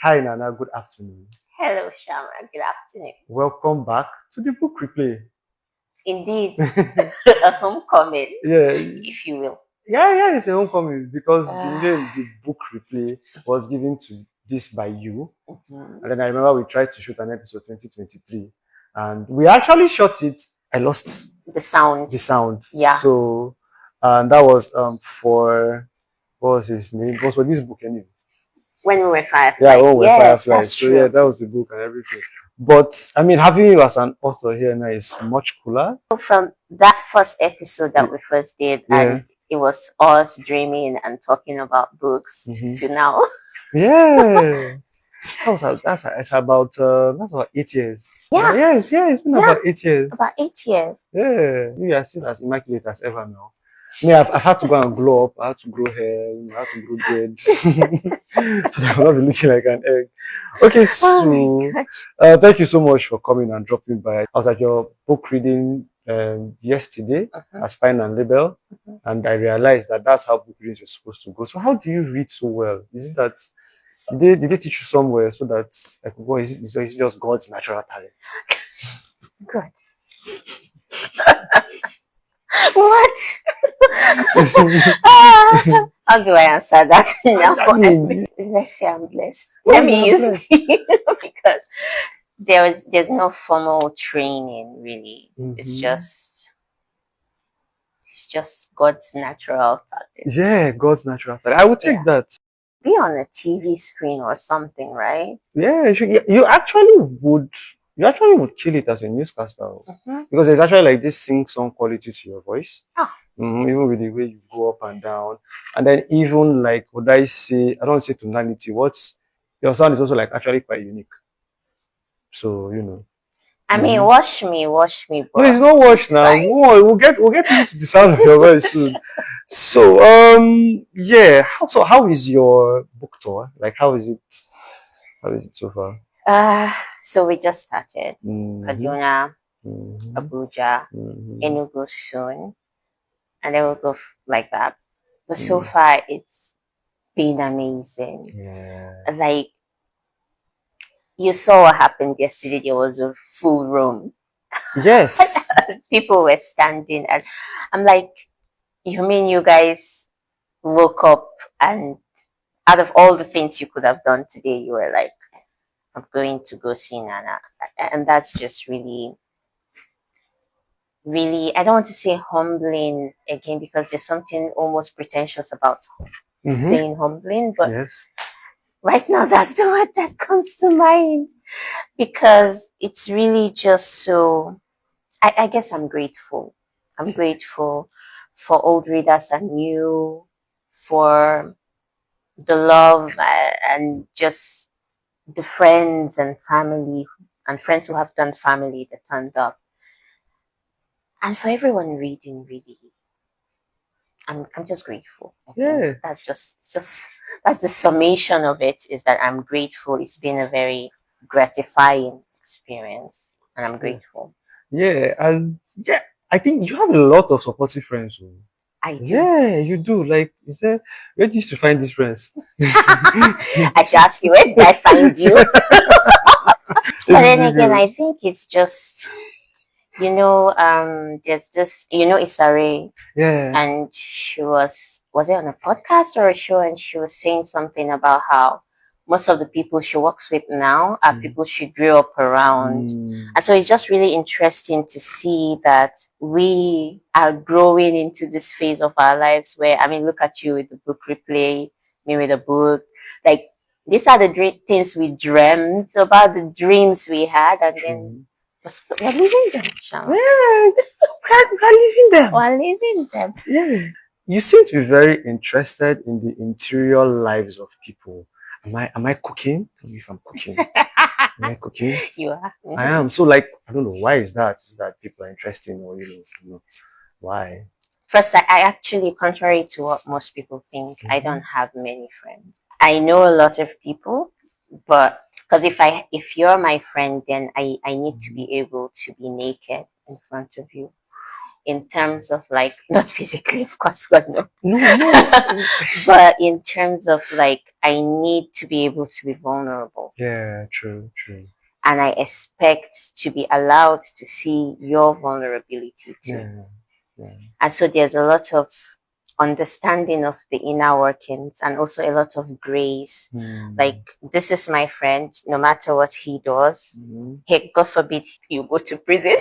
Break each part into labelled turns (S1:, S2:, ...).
S1: Hi, Nana. Good afternoon.
S2: Hello, Shammah. Good afternoon.
S1: Welcome back to the book replay.
S2: Indeed, a homecoming,
S1: Yeah,
S2: if you will.
S1: yeah, it's a homecoming because the name,
S2: Uh,
S1: the book replay, was given to this by you.
S2: mhm.
S1: And then I remember we tried to shoot an episode 2023, and we actually shot it. I lost
S2: The sound.
S1: the sound,
S2: Yeah.
S1: so and that was for what was his name? It was for this book anyway.
S2: When we were
S1: Yeah,
S2: fireflies.
S1: when we're
S2: Yes,
S1: Fireflies.
S2: that's
S1: So yeah,
S2: true.
S1: that was the book and everything. But I mean, having you as an author here now is much cooler.
S2: From that first episode that we first did,
S1: Yeah.
S2: and it was us dreaming and talking about books
S1: Mhm.
S2: to now.
S1: Yeah. It's about 8 years.
S2: Yeah,
S1: It's been
S2: yeah,
S1: about 8 years.
S2: about 8 years.
S1: Yeah, you are still as immaculate as ever now. Me, I've had to go and glow up. I had to grow hair. I had to grow beard, so that I'm not be looking like an egg. Okay,
S2: Oh my
S1: so
S2: gosh.
S1: thank you so much for coming and dropping by. I was at your book reading yesterday
S2: Mhm,
S1: at Spine and Label,
S2: mhm.
S1: and I realized that that's how book readings are supposed to go. So how do you read so well? Is it that did they teach you somewhere so that like what is it just God's natural talent?
S2: Good. What? How do I answer that now?
S1: I mean,
S2: Let's say I'm blessed.
S1: oh,
S2: Let
S1: you
S2: me
S1: are
S2: use
S1: blessed.
S2: because there's no formal training really.
S1: Mhm.
S2: It's just God's natural talent.
S1: Yeah, God's natural talent. I would take
S2: Yeah.
S1: that.
S2: Be on a TV screen or something, right?
S1: Yeah, you actually would kill it as a newscaster
S2: Mm-hmm.
S1: because there's actually like this sing-song quality to your voice.
S2: Ah,
S1: Even with the way you go up and down, and then even like would I say I don't say tonality. What's your sound is also like actually quite unique. So
S2: I mean,
S1: Mhm.
S2: wash me,
S1: No,
S2: but
S1: it's not washed
S2: it's
S1: now.
S2: fine.
S1: We'll get into the sound of your voice soon. So yeah. How is your book tour? Like how is it? How is it so far?
S2: So we just started
S1: Mm-hmm.
S2: Kaduna,
S1: Mm-hmm.
S2: Abuja,
S1: Mm-hmm.
S2: Enugu soon, and then we'll go like that. But so
S1: Mm.
S2: far, it's been amazing.
S1: Yeah.
S2: Like you saw what happened yesterday. There was a full room.
S1: Yes.
S2: People were standing, and I'm like, you mean you guys woke up and out of all the things you could have done today, you were like, I'm going to go see Nana. And that's just really, really, I don't want to say humbling again because there's something almost pretentious about
S1: Mm-hmm.
S2: saying humbling, but
S1: Yes.
S2: right now that's the word that comes to mind because it's really just so. I guess I'm grateful. I'm grateful for old readers and new, for the love and just the friends and family and friends who have done family that turned up. And for everyone reading, really, I'm just grateful. I think
S1: Yeah.
S2: that's just that's the summation of it is that I'm grateful. It's been a very gratifying experience, and I'm
S1: Yeah.
S2: grateful.
S1: Yeah. And yeah, I think you have a lot of supportive friends. Oh.
S2: I do.
S1: Yeah, you do. Like, is there where do you used to find these friends?
S2: I should ask you, where did I find you? But
S1: It's
S2: then
S1: really
S2: again,
S1: good.
S2: I think it's just there's this Isare,
S1: Yeah.
S2: and she was it on a podcast or a show, and she was saying something about how most of the people she works with now are
S1: Mm.
S2: people she grew up around.
S1: Mm.
S2: And so it's just really interesting to see that we are growing into this phase of our lives where, I mean, look at you with the book replay, me with a book. Like, these are the things we dreamt about, the dreams we had, and then
S1: True.
S2: we're living them, Shama.
S1: Yeah, we're leaving them.
S2: We're living them.
S1: Yeah. You seem to be very interested in the interior lives of people. Am I cooking? Tell me if I'm cooking. Am I cooking?
S2: You are.
S1: I
S2: Mhm.
S1: am. So like I don't know why is that? Is that people are interested in or why?
S2: First, I actually, contrary to what most people think, I don't
S1: Mhm.
S2: have many friends. I know a lot of people, but because if you're my friend, then I need to be able to be naked in front of you. in terms of like, not physically, of course, God no.
S1: No.
S2: But in terms of like, I need to be able to be vulnerable.
S1: Yeah, true.
S2: And I expect to be allowed to see your vulnerability too.
S1: Yeah.
S2: And so there's a lot of understanding of the inner workings and also a lot of grace. Like, this is my friend, no matter what he does. Hey, God forbid you go to prison.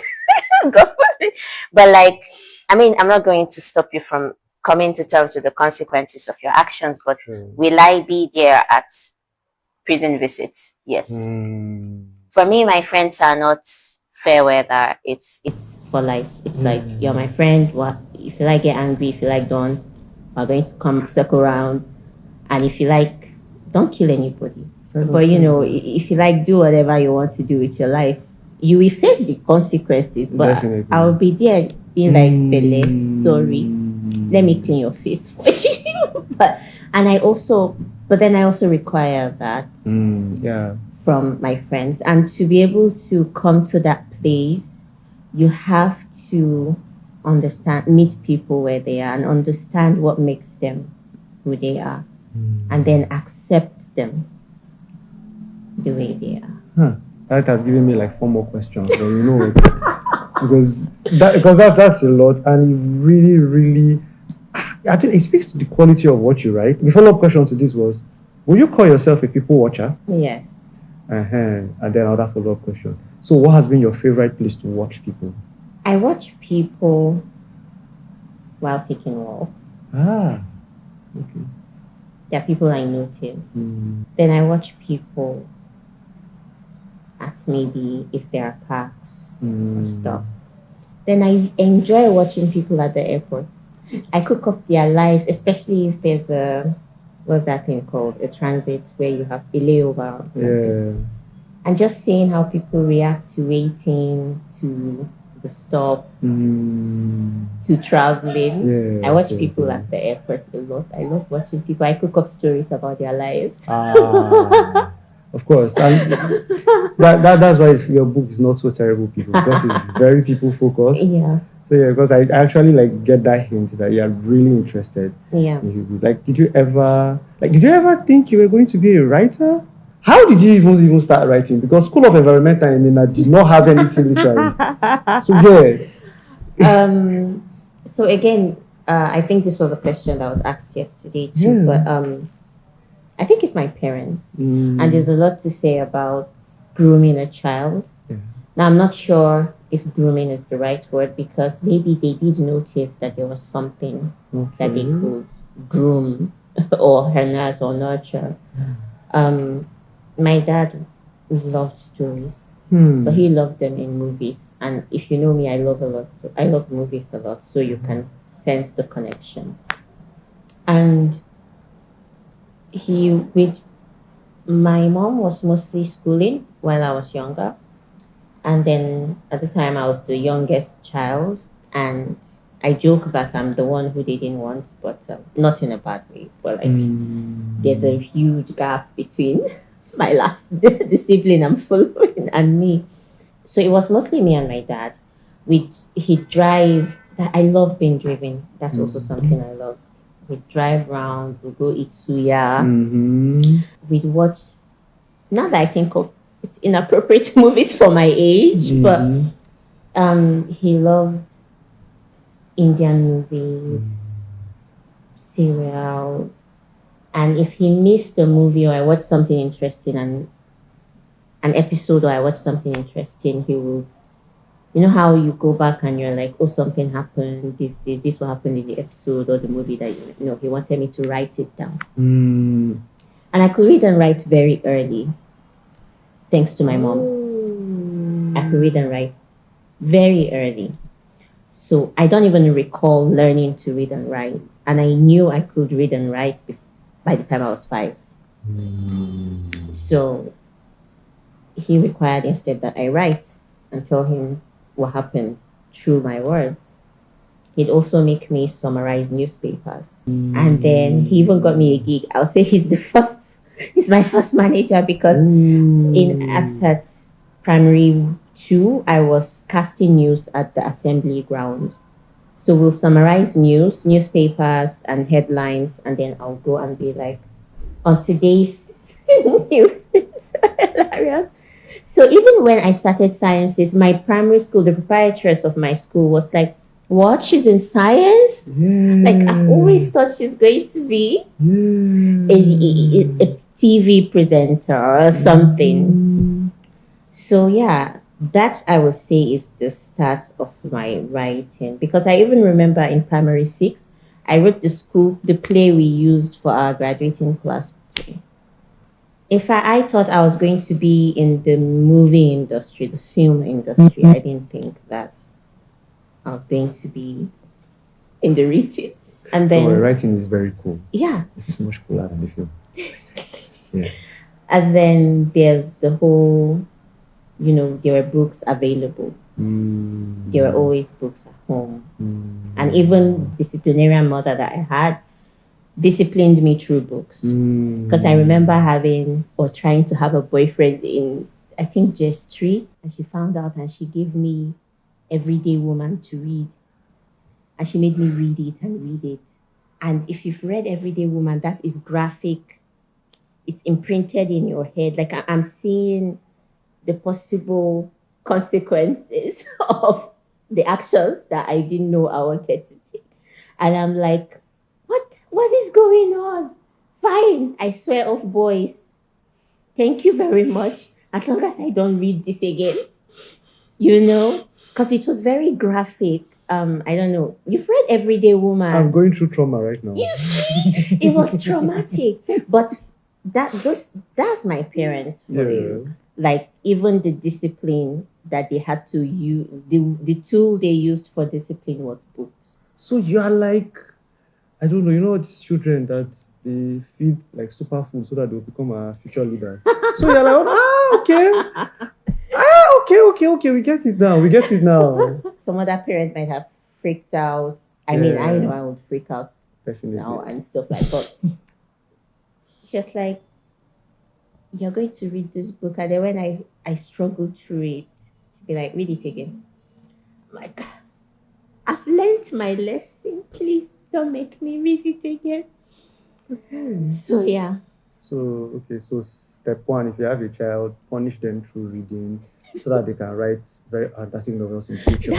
S2: God forbid. But like, I mean, I'm not going to stop you from coming to terms with the consequences of your actions, but
S1: True.
S2: will I be there at prison visits? Yes. For me, my friends are not fair weather. It's for life. It's like, you're my friend. What if you like, get angry? If you like, don't. We're going to come circle around. And if you like, don't kill anybody. But you know, if you like, do whatever you want to do with your life. You will face the consequences. But
S1: Definitely.
S2: I will be there being like, Bele, sorry. Let me clean your face for you. But then I also require that.
S1: Yeah.
S2: From my friends, and to be able to come to that place, you have to meet people where they are and understand what makes them who they are, and then accept them the way they are.
S1: That has given me like 4 more questions, but you know it. because that's a lot, and it really I think it speaks to the quality of what you write. The follow-up question to this was, will you call yourself a people watcher?
S2: Yes.
S1: And then another follow-up question. So what has been your favorite place to watch people?
S2: I watch people while taking walks.
S1: Okay.
S2: There are people I notice. Then I watch people at maybe if there are parks or stuff. Then I enjoy watching people at the airport. I cook up their lives, especially if there's what's that thing called? A transit where you have a layover.
S1: Yeah.
S2: And just seeing how people react to waiting, to the stop, to traveling. I watch people at the airport a lot. I love watching people. I cook up stories about their lives.
S1: Of course. And that's why your book is not so terrible, people, because it's very people focused.
S2: Yeah.
S1: So yeah, because I actually like get that hint that you're really interested.
S2: Yeah.
S1: Like, did you ever think you were going to be a writer? How did you even start writing? Because School of Environmental Engineering did not have anything literary. So yeah.
S2: So again, I think this was a question that was asked yesterday too. But I think it's my parents, and there's a lot to say about grooming a child. Now, I'm not sure if grooming is the right word, because maybe they did notice that there was something that they could groom or harness or nurture. My dad loved stories, but he loved them in movies. And if you know me, I love movies a lot, so you can sense the connection. And my mom was mostly schooling while I was younger. And then at the time I was the youngest child, and I joke that I'm the one who they didn't want, but not in a bad way. But like, there's a huge gap between the sibling I'm following and me. So it was mostly me and my dad. He'd drive. I love being driven. That's also something I love. We'd drive around, we'd go eat suya. We'd watch, now that I think of it's inappropriate movies for my age, but he loved Indian movies, serials, and if he missed a movie or I watched something interesting, and an episode or I watched something interesting, he would, you know how you go back and you're like, oh, something happened, this what happened in the episode or the movie, that he wanted me to write it down. And I could read and write very early. Thanks to my mom. I could read and write very early. So I don't even recall learning to read and write. And I knew I could read and write by the time I was 5. So he required instead that I write and tell him what happened through my words. He'd also make me summarize newspapers. And then he even got me a gig. I'll say he's my first manager, because at primary 2, I was casting news at the assembly ground. So we'll summarize newspapers and headlines, and then I'll go and be like, on today's news. It's hilarious. So even when I started sciences, my primary school, the proprietress of my school was like, what? She's in science?
S1: Yeah.
S2: Like, I've always thought she's going to be a TV presenter or something. So yeah, that I would say is the start of my writing, because I even remember in primary 6, I wrote the play we used for our graduating class play. In fact, I thought I was going to be in the movie industry, the film industry. I didn't think that I was going to be in the writing. And then
S1: writing is very cool.
S2: Yeah.
S1: This is much cooler than the film. Yeah.
S2: And then there's the whole, there were books available. There were always books at home. And even disciplinarian mother that I had disciplined me through books. Because I remember trying to have a boyfriend in, I think, just 3. And she found out and she gave me Everyday Woman to read. And she made me read it and read it. And if you've read Everyday Woman, that is graphic. It's imprinted in your head. Like I'm seeing the possible consequences of the actions that I didn't know I wanted to take. And I'm like, what is going on? Fine, I swear off, boys. Thank you very much. As long as I don't read this again. Because it was very graphic. I don't know. You've read Everyday Woman.
S1: I'm going through trauma right now.
S2: You see? It was traumatic. But that's my parents for you. Like, even the discipline that they had to use, the tool they used for discipline was books.
S1: So you are like, I don't know, these children that they feed like superfood so that they'll become our future leaders. So you're like, okay, we get it now.
S2: Some other parents might have freaked out. I mean, I know I would freak out
S1: definitely
S2: now and stuff like that. But just like, you're going to read this book, and then when I struggled through it, she'd be like, read it again. I'm like, I've learned my lesson. Please don't make me read it again.
S1: Okay.
S2: So yeah.
S1: So step 1, if you have a child, punish them through reading so that they can write very fantastic novels in future.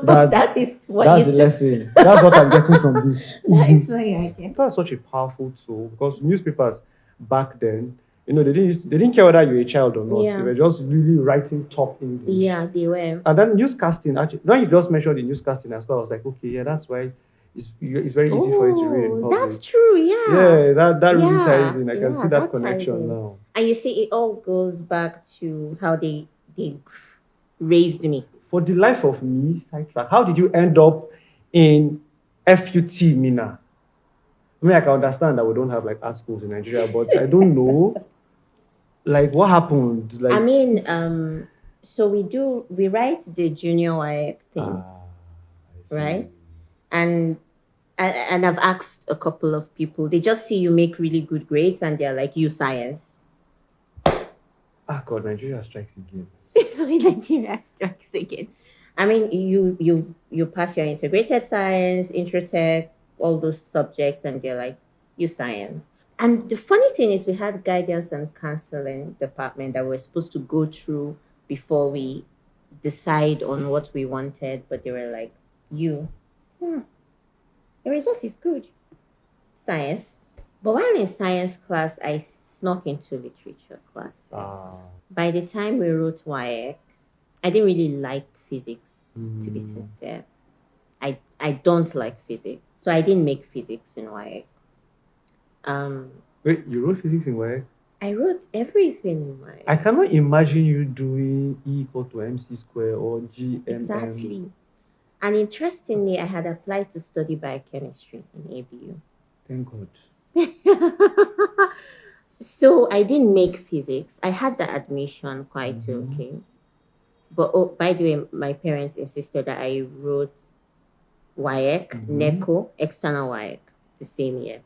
S1: That's the lesson. That's what I'm getting from this.
S2: That is what I get.
S1: That's such a powerful tool, because newspapers back then, they didn't care whether you're a child or not. They were just really writing top English.
S2: Yeah, they were.
S1: And then newscasting, actually, now you just mentioned the newscasting as well. I was like, okay, yeah, that's why it's very easy for you to read in public.
S2: That's true, yeah.
S1: Yeah, that really ties in. I can see that connection now.
S2: And you see, it all goes back to how they raised me.
S1: For the life of me, sidetrack, how did you end up in FUT Mina? I mean, I can understand that we don't have like art schools in Nigeria, but I don't know. Like, what happened? Like,
S2: I mean, so we write the junior YF thing, right? And I've asked a couple of people. They just see you make really good grades, and they're like, "You science."
S1: God, Nigeria strikes again.
S2: Nigeria strikes again. I mean, you pass your integrated science, Intratech, all those subjects, and they're like, "You science." And the funny thing is, we had guidance and counseling department that we're supposed to go through before we decide on what we wanted, but they were like, "The result is good, science." But while in science class, I snuck into literature classes. By the time we wrote YX, I didn't really like physics, to be sincere. I don't like physics, so I didn't make physics in YX.
S1: Wait, you wrote physics in YX?
S2: I wrote everything in YX.
S1: I cannot imagine you doing E = mc² or GMM.
S2: Exactly. And interestingly, I had applied to study biochemistry in ABU.
S1: Thank God.
S2: So I didn't make physics. I had the admission quite okay. But by the way, my parents insisted that I wrote YX, NECO, external YX, the same year.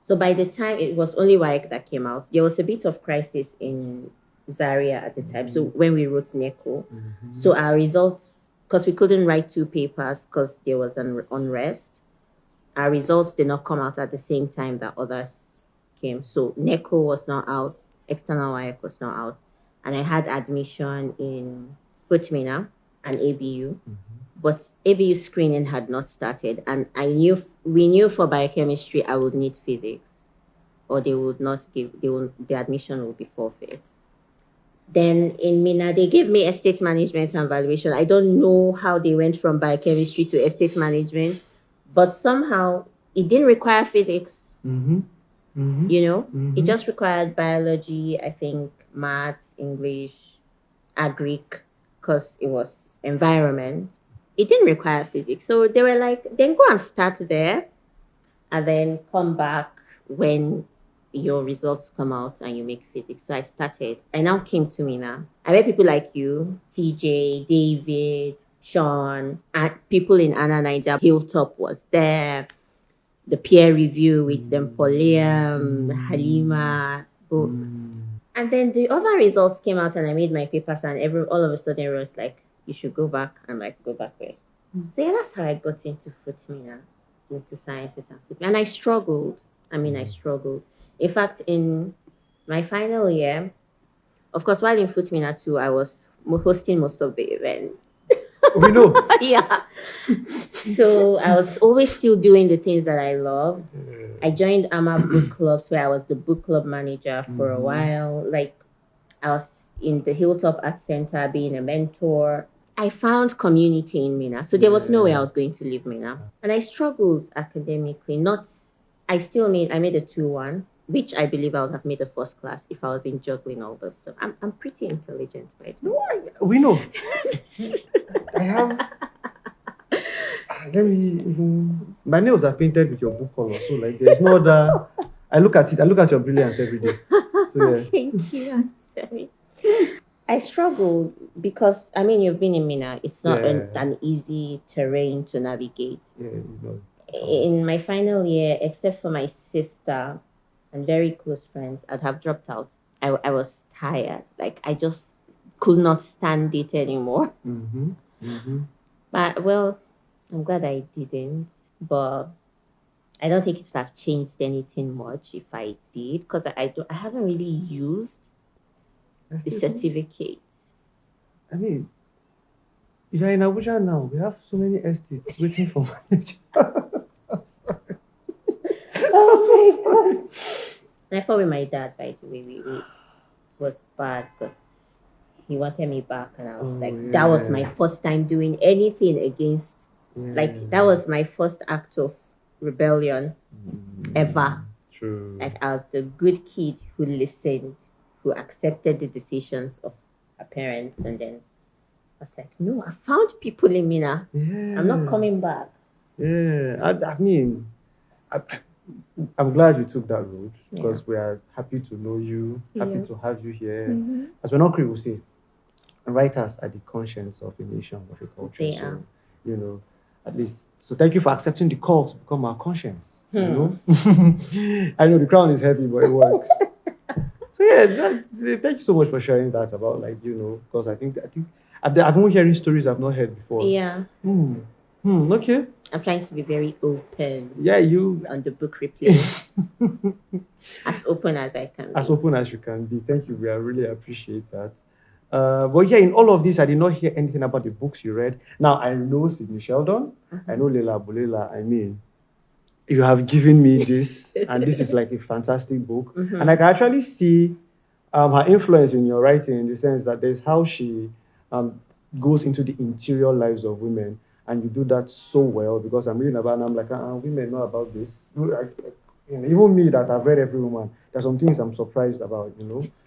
S2: So by the time it was only YX that came out, there was a bit of crisis in Zaria at the time. So when we wrote NECO, so our results because we couldn't write 2 papers because there was an unrest. Our results did not come out at the same time that others came. So NECO was not out, external WAEC was not out, and I had admission in Futmina and ABU, but ABU screening had not started, and we knew for biochemistry I would need physics, or they would not give, the admission will be forfeit. Then in Mina, they gave me estate management and valuation. I don't know how they went from biochemistry to estate management, but somehow it didn't require physics. It just required biology, I think, maths, English, agric, because it was environment. It didn't require physics. So they were like, then go and start there and then come back when your results come out and you make physics. So I started. I now came to Mina. I met people like you, TJ, David, Sean, and people in Anna Niger. Hilltop was there. The peer review with them, Polium, Halima. And then the other results came out and I made my papers, and all of a sudden it was like, you should go back. I'm like, go back where? So yeah, that's how I got into Futmina, into sciences and Futmina. And I struggled. I struggled. In fact, in my final year, of course, while in Futmina too, I was hosting most of the events.
S1: We know.
S2: Yeah. So I was always still doing the things that I loved. I joined AMA book clubs where I was the book club manager for a while. Like, I was in the Hilltop Art Center being a mentor. I found community in Mina. So there was no way I was going to leave Mina. And I struggled academically. I made a 2-1, which I believe I would have made a first class if I was in juggling all this stuff. I'm pretty intelligent, right?
S1: No, we know. I have. Let me even. My nails are painted with your book color, so like there's no other. I look at your brilliance every day. So, yeah.
S2: Thank you. I'm sorry. I struggled because you've been in Mina. It's not an easy terrain to navigate.
S1: Yeah, you know.
S2: In my final year, except for my sister and very close friends, I'd have dropped out. I was tired. Like, I just could not stand it anymore. But, well, I'm glad I didn't. But I don't think it would have changed anything much if I did, because I haven't really used the certificates.
S1: You're in Abuja now. We have so many estates waiting for managers. I'm sorry.
S2: Oh my God. And I fought with my dad, by the way. It was bad because he wanted me back, and I was that was my first time doing anything against. That was my first act of rebellion ever.
S1: True.
S2: Like, I was the good kid who listened, who accepted the decisions of her parents, and then I was like, no, I found people in Mina. I'm not coming back.
S1: Yeah, I'm glad you took that route, because we are happy to know you, happy to have you here. As Benokri will say, writers are the conscience of a nation, of a culture.
S2: They are.
S1: At least. So thank you for accepting the call to become our conscience. I know the crown is heavy, but it works. So thank you so much for sharing that about because I think I've been hearing stories I've not heard before.
S2: Yeah.
S1: Okay.
S2: I'm trying to be very open.
S1: Yeah, you
S2: on the book replay. As open as I can be.
S1: As open as you can be. Thank you. I really appreciate that. But yeah, in all of this, I did not hear anything about the books you read. Now, I know Sidney Sheldon. I know Leila Bulela. You have given me this, and this is like a fantastic book. And I can actually see her influence in your writing, in the sense that there's how she goes into the interior lives of women. And you do that so well, because I'm reading about it and I'm like, women know about this. Even me, that I've read every woman, there's some things I'm surprised about,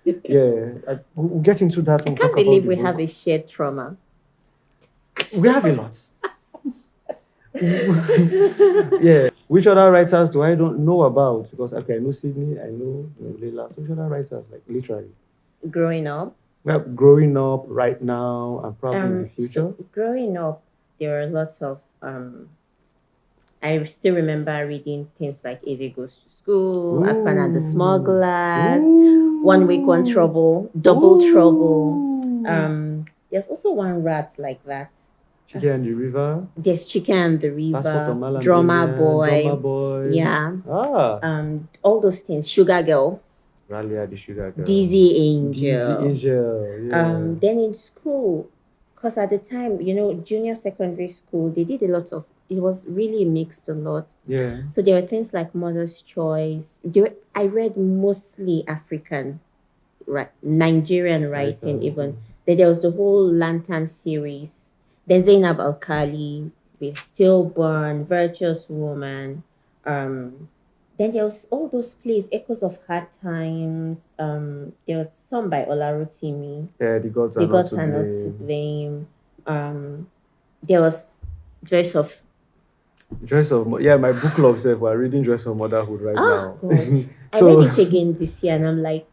S1: Yeah, we'll get into that.
S2: I can't believe we have a shared trauma.
S1: We have a lot. Yeah. Which other writers do I don't know about? Because, I know Sydney, I know Leila. So which other writers, like, literally?
S2: Growing up?
S1: Well, growing up right now and probably in the future.
S2: So growing up, there are lots of I still remember reading things like Eze Goes to School, Akpan and the Smugglers, 1 Week, 1 Trouble, Double Trouble. There's also one rat like that.
S1: Chicken and the River.
S2: There's Chicken and the
S1: Passport of
S2: River,
S1: Malam
S2: Drummer
S1: Alien,
S2: Boy.
S1: Drummer Boy.
S2: Yeah.
S1: All
S2: those things. Sugar Girl.
S1: Ralia the Sugar Girl.
S2: Dizzy Angel.
S1: Dizzy Angel. Yeah.
S2: Then in school, because at the time, junior secondary school, they did a lot of. It was really mixed a lot.
S1: Yeah.
S2: So there were things like Mother's Choice. I read mostly African, Nigerian writing even. Then there was the whole Lantern series. Then Zainab Alkali with Stillborn, Virtuous Woman. Then there was all those plays, Echoes of Hard Times. There was some by Olarotimi.
S1: Yeah, The Gods Are Not to
S2: Blame. There was Joyce of
S1: my book club said we're reading Joyce of Motherhood right now.
S2: God. I read it again this year and I'm like,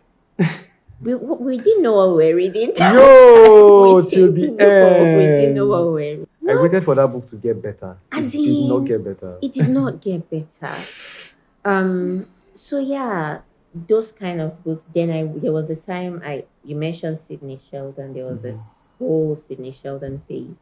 S2: we didn't know what we were reading.
S1: Yo, till the end.
S2: We didn't know what we were reading.
S1: I waited for that book to get better. It did not get better.
S2: It did not get better. So yeah, those kind of books. Then there was a time you mentioned Sidney Sheldon. There was this whole Sidney Sheldon phase.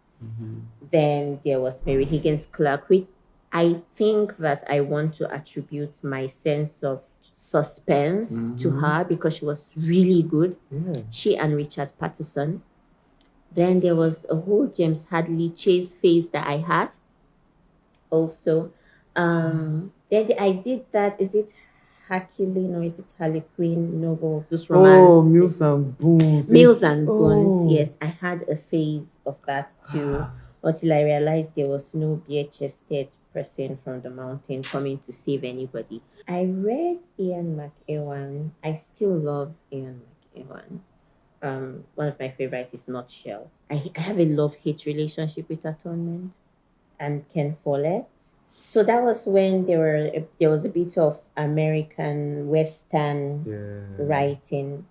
S2: Then there was Mary Higgins Clark, which I think that I want to attribute my sense of suspense to her because she was really good.
S1: Yeah.
S2: She and Richard Patterson. Then there was a whole James Hadley Chase phase that I had. Also, then I did that. Is it Herculean or is it Harlequin novels? Those romance.
S1: Oh, Mills and Boons.
S2: Boons. Yes, I had a phase of that too. Until I realized there was no bare-chested person from the mountain coming to save anybody. I read Ian McEwan. I still love Ian McEwan. One of my favorites is Nutshell. I have a love-hate relationship with Atonement and Ken Follett. So that was when there was a bit of American Western writing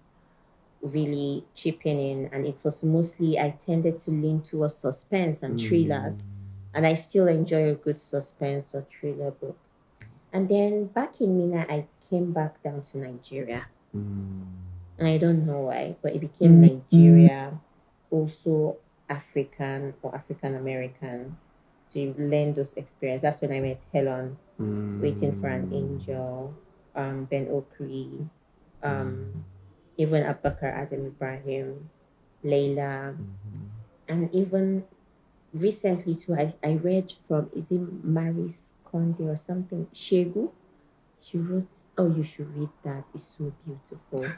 S2: really chipping in, and it was mostly I tended to lean towards suspense and thrillers, and I still enjoy a good suspense or thriller book. And then back in Mina, I came back down to Nigeria, and I don't know why, but it became Nigeria, also African or African American. To learn those experiences. That's when I met Helen, Waiting for an Angel, Ben Okri, even Abubakar Adam Ibrahim, Layla, and even recently too, I read from, is it Maris Conde or something, Shegu? She wrote, you should read that, it's so beautiful.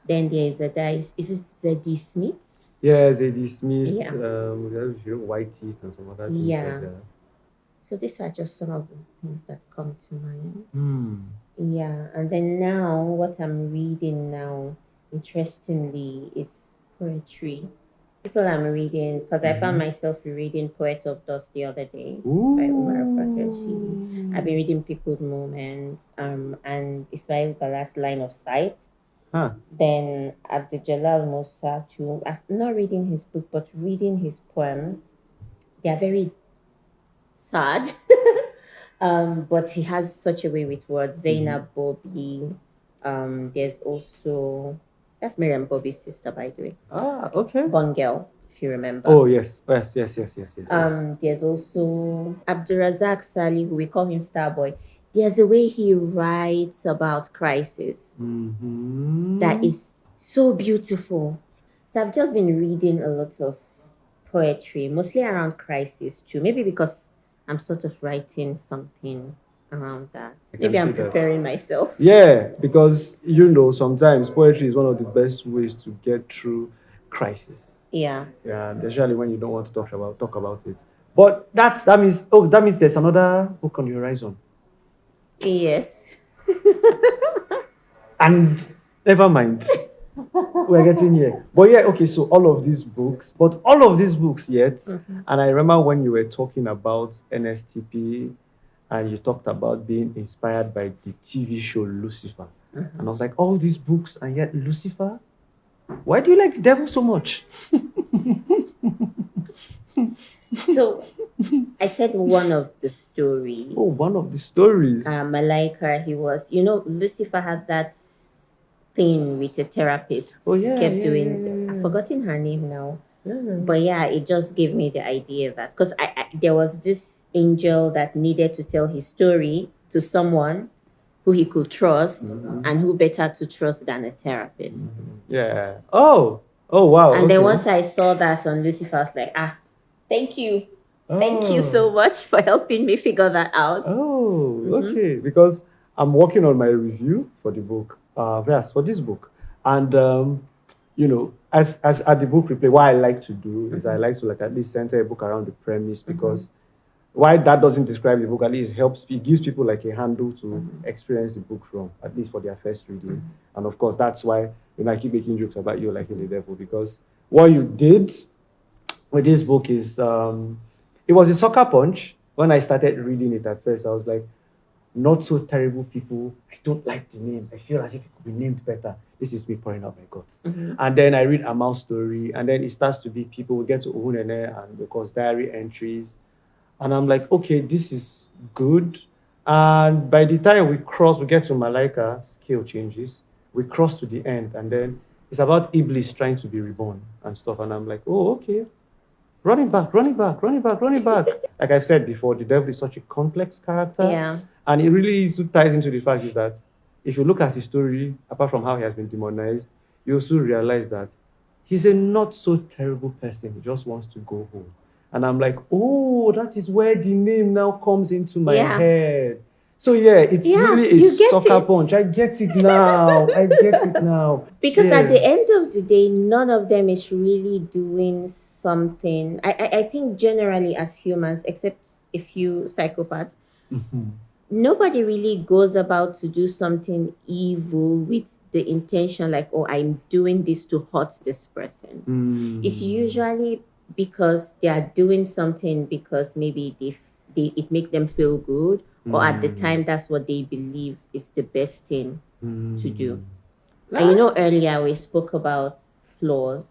S2: Then there is a guy, is it Zadie Smith?
S1: Yeah, Zadie Smith,
S2: Yeah.
S1: White Teeth and some other things like that.
S2: So these are just some of the things that come to mind. Yeah, and then now, what I'm reading now, interestingly, is poetry. People I'm reading, because I found myself reading Poet of Dust the other day by Umar Fakersi. I've been reading Pickled Moments, and Ismail Balaz's Line of Sight. Then Abdul Jalal Musa too. I'm not reading his book, but reading his poems. They are very sad, but he has such a way with words. Zainab Bobby. There's also that's Miriam Bobby's sister, by the way.
S1: Okay.
S2: Bungel, if you remember.
S1: Oh yes. Yes.
S2: There's also Abdurazak Sali, who we call him Starboy. There's a way he writes about crisis that is so beautiful. So I've just been reading a lot of poetry, mostly around crisis too. Maybe because I'm sort of writing something around that. Maybe I'm preparing myself.
S1: Yeah, because sometimes poetry is one of the best ways to get through crisis.
S2: Yeah.
S1: Yeah, especially when you don't want to talk about it. But that means there's another book on the horizon.
S2: Yes.
S1: And never mind. We're getting here. But yeah, okay, so all of these books yet, and I remember when you were talking about NSTP and you talked about being inspired by the TV show Lucifer. And I was like, all these books and yet Lucifer? Why do you like the devil so much?
S2: So I said one of the stories.
S1: Oh, one of the stories.
S2: Malaika, he was, Lucifer had that thing with a therapist.
S1: Oh yeah.
S2: Kept doing. I've forgotten her name now.
S3: But yeah, it just gave me the idea that because there was this angel that needed to tell his story to someone who he could trust, and who better to trust than a therapist.
S1: Yeah. Oh wow.
S3: And then
S1: okay.
S3: once I saw that on Lucifer, I was like, thank you. Thank you so much for helping me figure that out.
S1: Oh, okay. Because I'm working on my review for the book. Yes, for this book. And you know, as at the book replay, what I like to do is I like to like at least center a book around the premise, because why that doesn't describe the book, at least it gives people like a handle to experience the book from, at least for their first reading. And of course, that's why I keep making jokes about you liking the devil, because what you did with this book is it was a sucker punch. When I started reading it at first, I was like, not so terrible people. I don't like the name. I feel as if it could be named better. This is me pouring out my guts. And then I read Amal's story, and then it starts to be people. We get to Ohunene and of course diary entries. And I'm like, okay, this is good. And by the time we get to Malaika, scale changes. We cross to the end, and then it's about Iblis trying to be reborn and stuff. And I'm like, oh, okay. Running back. Like I said before, the devil is such a complex character.
S3: Yeah.
S1: And it really ties into the fact is that if you look at his story, apart from how he has been demonized, you also realize that he's a not so terrible person. He just wants to go home. And I'm like, oh, that is where the name now comes into my head. So yeah, it's really a sucker punch. I get it now.
S3: Because at the end of the day, none of them is really doing something. I think generally as humans, except a few psychopaths, nobody really goes about to do something evil with the intention like, oh, I'm doing this to hurt this person. It's usually because they are doing something because maybe it makes them feel good, or at the time that's what they believe is the best thing to do. And earlier we spoke about flaws.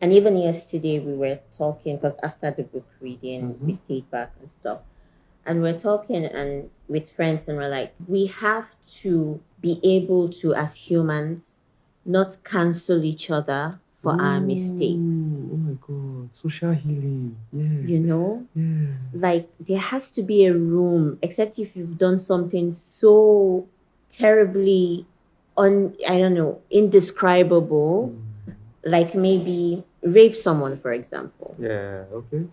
S3: And even yesterday we were talking, because after the book reading, we stayed back and stuff. And we're talking and with friends, and we're like, we have to be able to, as humans, not cancel each other for our mistakes.
S1: Oh my God, social healing. Yeah.
S3: Like there has to be a room, except if you've done something so terribly indescribable, like maybe rape someone, for example.
S1: Yeah, okay.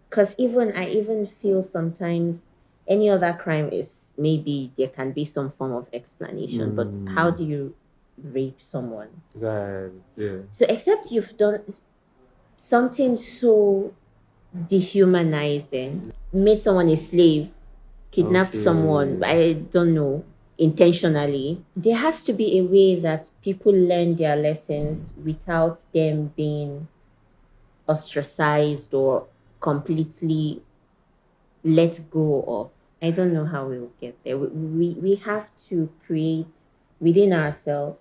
S3: Because I even feel sometimes any other crime is maybe there can be some form of explanation, but how do you rape someone?
S1: Yeah.
S3: So except you've done something so dehumanizing, made someone a slave, kidnapped someone, I don't know, intentionally, there has to be a way that people learn their lessons without them being ostracized or completely let go of. I don't know how we will get there. We have to create within ourselves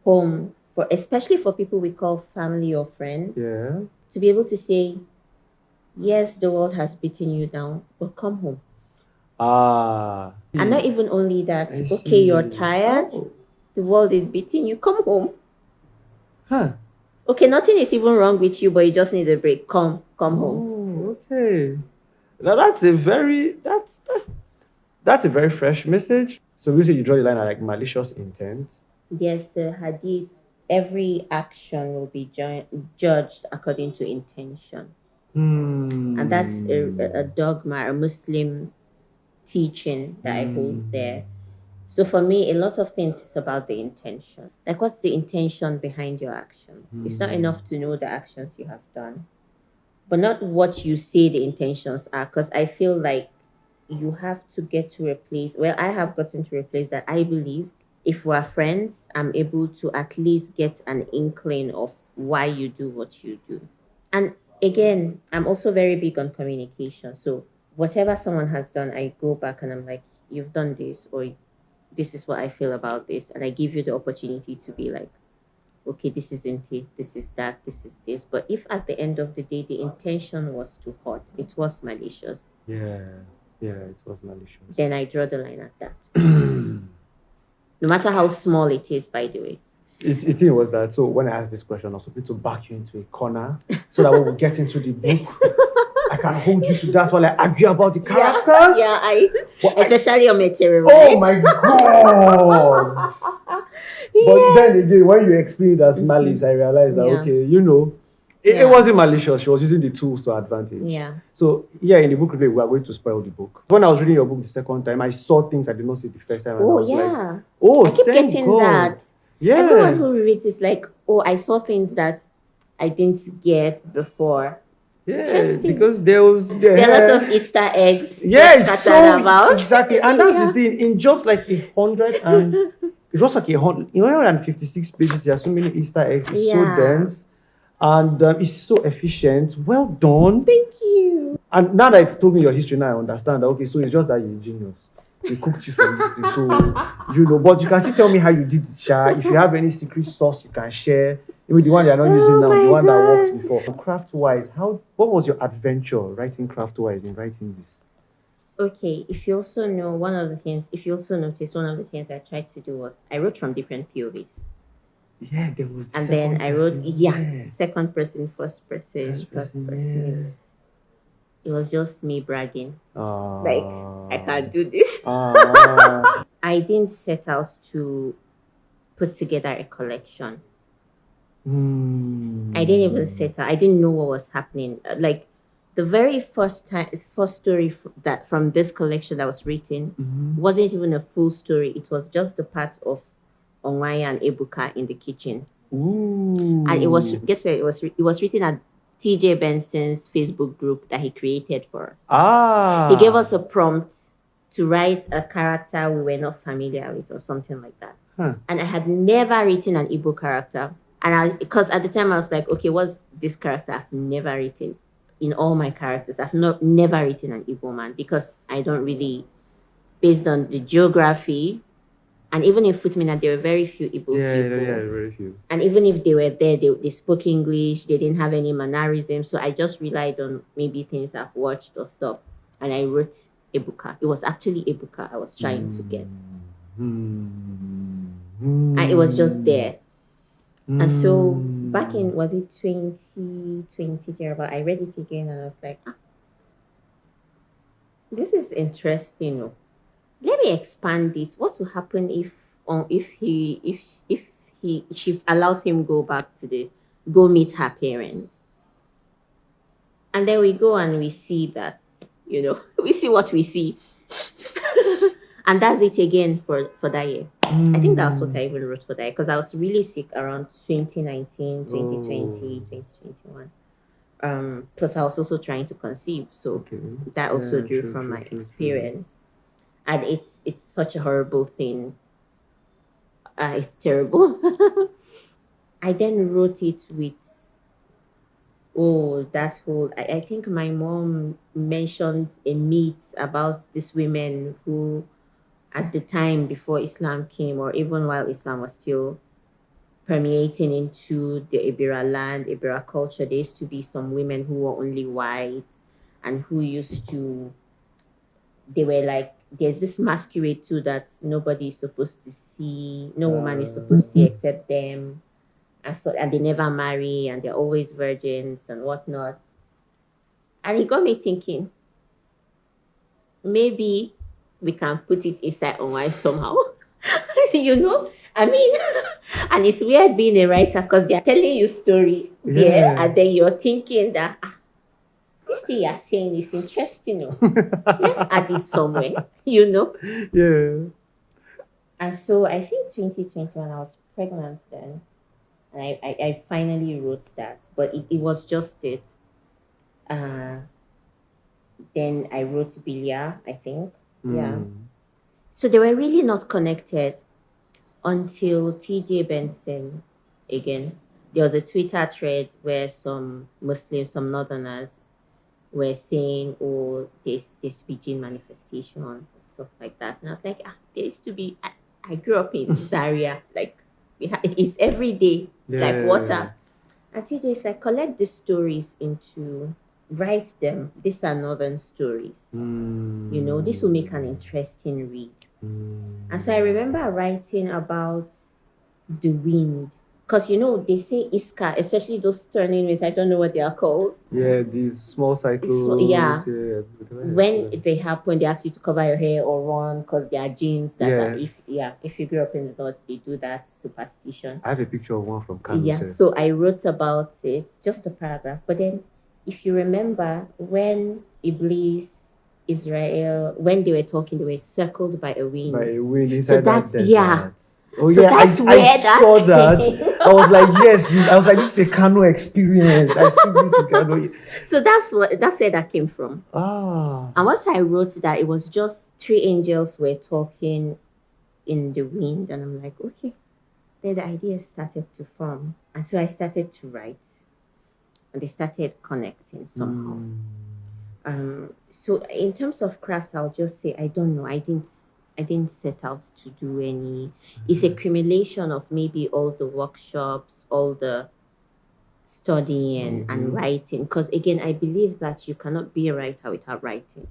S3: home, especially for people we call family or friends, to be able to say, yes, the world has beaten you down, but come home. And not even only that, okay, you're tired, the world is beating you, come home. Okay, nothing is even wrong with you, but you just need a break. Come home.
S1: Okay. Now that's a very fresh message. So we say you draw the line at like malicious intent.
S3: Yes, the hadith, every action will be judged according to intention. And that's a dogma, a Muslim teaching that I hold there. So for me, a lot of things is about the intention. Like, what's the intention behind your actions? It's not enough to know the actions you have done, but not what you say the intentions are. Because I feel like you have to get to a place, I have gotten to a place that I believe if we're friends, I'm able to at least get an inkling of why you do what you do. And again, I'm also very big on communication. So whatever someone has done, I go back and I'm like, you've done this, or this is what I feel about this. And I give you the opportunity to be like, okay, this isn't it, this is that, this is this. But if at the end of the day, the intention was to hurt, it was malicious.
S1: Yeah, it was malicious.
S3: Then I draw the line at that. No matter how small it is, by the way.
S1: The thing was that, so when I asked this question, I was hoping to back you into a corner so that when we get into the book, I can hold you to that while I argue about the characters.
S3: Yeah,
S1: But
S3: especially on material.
S1: oh my god! But then again, when you explain it as malice, I realized that okay, it wasn't malicious. She was using the tools to advantage.
S3: Yeah.
S1: So in the book review, we are going to spoil the book. When I was reading your book the second time, I saw things I did not see the first time. And I was like,
S3: I keep
S1: thank
S3: getting
S1: God.
S3: that.
S1: Yeah.
S3: Everyone who reads is like, I saw things that I didn't get before.
S1: Yeah, because there are
S3: a lot of Easter eggs.
S1: Yeah, it's so
S3: about.
S1: Exactly, and that's the thing. In just like 156 pages, there are so many Easter eggs. It's so dense, and it's so efficient. Well done.
S3: Thank you.
S1: And now that you've told me your history, now I understand that. Okay, so it's just that you're genius. You cooked it from history, so but you can still tell me how you did it, Sha. If you have any secret sauce you can share. Maybe the one you're not using now, the one that worked before. Craft-wise, what was your adventure writing craft-wise in writing this?
S3: Okay, if you also notice, one of the things I tried to do was I wrote from different POVs.
S1: Yeah, there was.
S3: And then I wrote, second person, first person, third person. Yeah. It was just me bragging. Like, I can't do this. I didn't set out to put together a collection. I didn't even set out. I didn't know what was happening. Like, the very first story that from this collection that was written wasn't even a full story. It was just the part of Onwaya and Ebuka in the kitchen.
S1: Ooh.
S3: And it was, guess where it was? It was written at TJ Benson's Facebook group that he created for us. He gave us a prompt to write a character we were not familiar with or something like that. And I had never written an Igbo character. And because at the time I was like, okay, what's this character I've never written? In all my characters, I've never written an Igbo man because I don't really, based on the geography, and even in Futmina, there were very few Igbo people.
S1: Yeah, very few.
S3: And even if they were there, they spoke English, they didn't have any mannerism. So I just relied on maybe things I've watched or stuff. And I wrote Ebuka. It was actually Ebuka I was trying to get. And it was just there. And so back in, was it 2020, thereabout, I read it again and I was like, this is interesting. Let me expand it. What will happen if she allows him go meet her parents? And then we go and we see that, we see what we see. And that's it again for that year. I think that's what I even wrote for that year because I was really sick around 2019, 2020, 2021. Plus I was also trying to conceive. So that also drew from my experience. And it's such a horrible thing. It's terrible. I then wrote it with I think my mom mentioned a myth about these women who at the time before Islam came or even while Islam was still permeating into the Ibera land, Ibera culture, there used to be some women who were only white and who they were like, there's this masquerade too that nobody is supposed to see, no woman is supposed to see except them. And they never marry and they're always virgins and whatnot. And it got me thinking, maybe we can put it inside Onwai somehow. I mean, and it's weird being a writer because they're telling you story there and then you're thinking that this thing you're saying is interesting. Let's add it somewhere,
S1: Yeah.
S3: And so I think 2021 I was pregnant then. And I finally wrote that. But it was just it. Then I wrote Bilia, I think. Yeah. So they were really not connected until TJ Benson again. There was a Twitter thread where some Muslims, some Northerners were saying, there's to be gene manifestations and stuff like that. And I was like, there used to be, I grew up in Zaria, like, it's every day. It's like water. And TJ is like, collect these stories write them. These are Northern stories. This will make an interesting read. And so I remember writing about the wind. Because they say iska, especially those turning winds. I don't know what they are called.
S1: Yeah, these small cyclones.
S3: Yeah.
S1: Yeah.
S3: When they happen, they ask you to cover your hair or run because there are genes that are,
S1: Yes.
S3: if you grew up in the north, they do that superstition.
S1: I have a picture of one from Kano.
S3: Yeah, so I wrote about it, just a paragraph. But then, if you remember, when Iblis, Israel, when they were talking, they were circled by a wind.
S1: By a wind inside
S3: So that's
S1: that desert.
S3: yeah.
S1: Oh
S3: So
S1: yeah,
S3: that's
S1: I
S3: where
S1: saw
S3: that
S1: that.
S3: came.
S1: I was like, yes, I was like, this is a Kano experience. I see this in Kano.
S3: So that's where that came from.
S1: Ah.
S3: And once I wrote that, it was just three angels were talking in the wind, and I'm like, okay. Then the idea started to form, and so I started to write, and they started connecting somehow. So in terms of craft, I'll just say I don't know. I didn't set out to do any. It's accumulation of maybe all the workshops, all the studying and writing. Because again, I believe that you cannot be a writer without writing.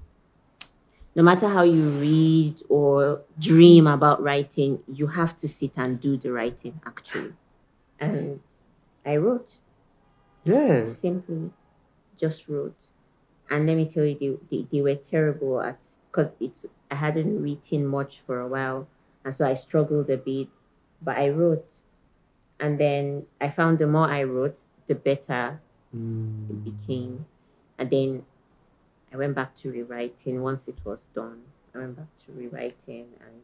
S3: No matter how you read or dream about writing, you have to sit and do the writing actually. And I wrote.
S1: Yeah.
S3: Simply just wrote. And let me tell you, they were terrible at, because I hadn't written much for a while, and so I struggled a bit, but I wrote. And then I found the more I wrote, the better it became. And then I went back to rewriting. Once it was done, I went back to rewriting, and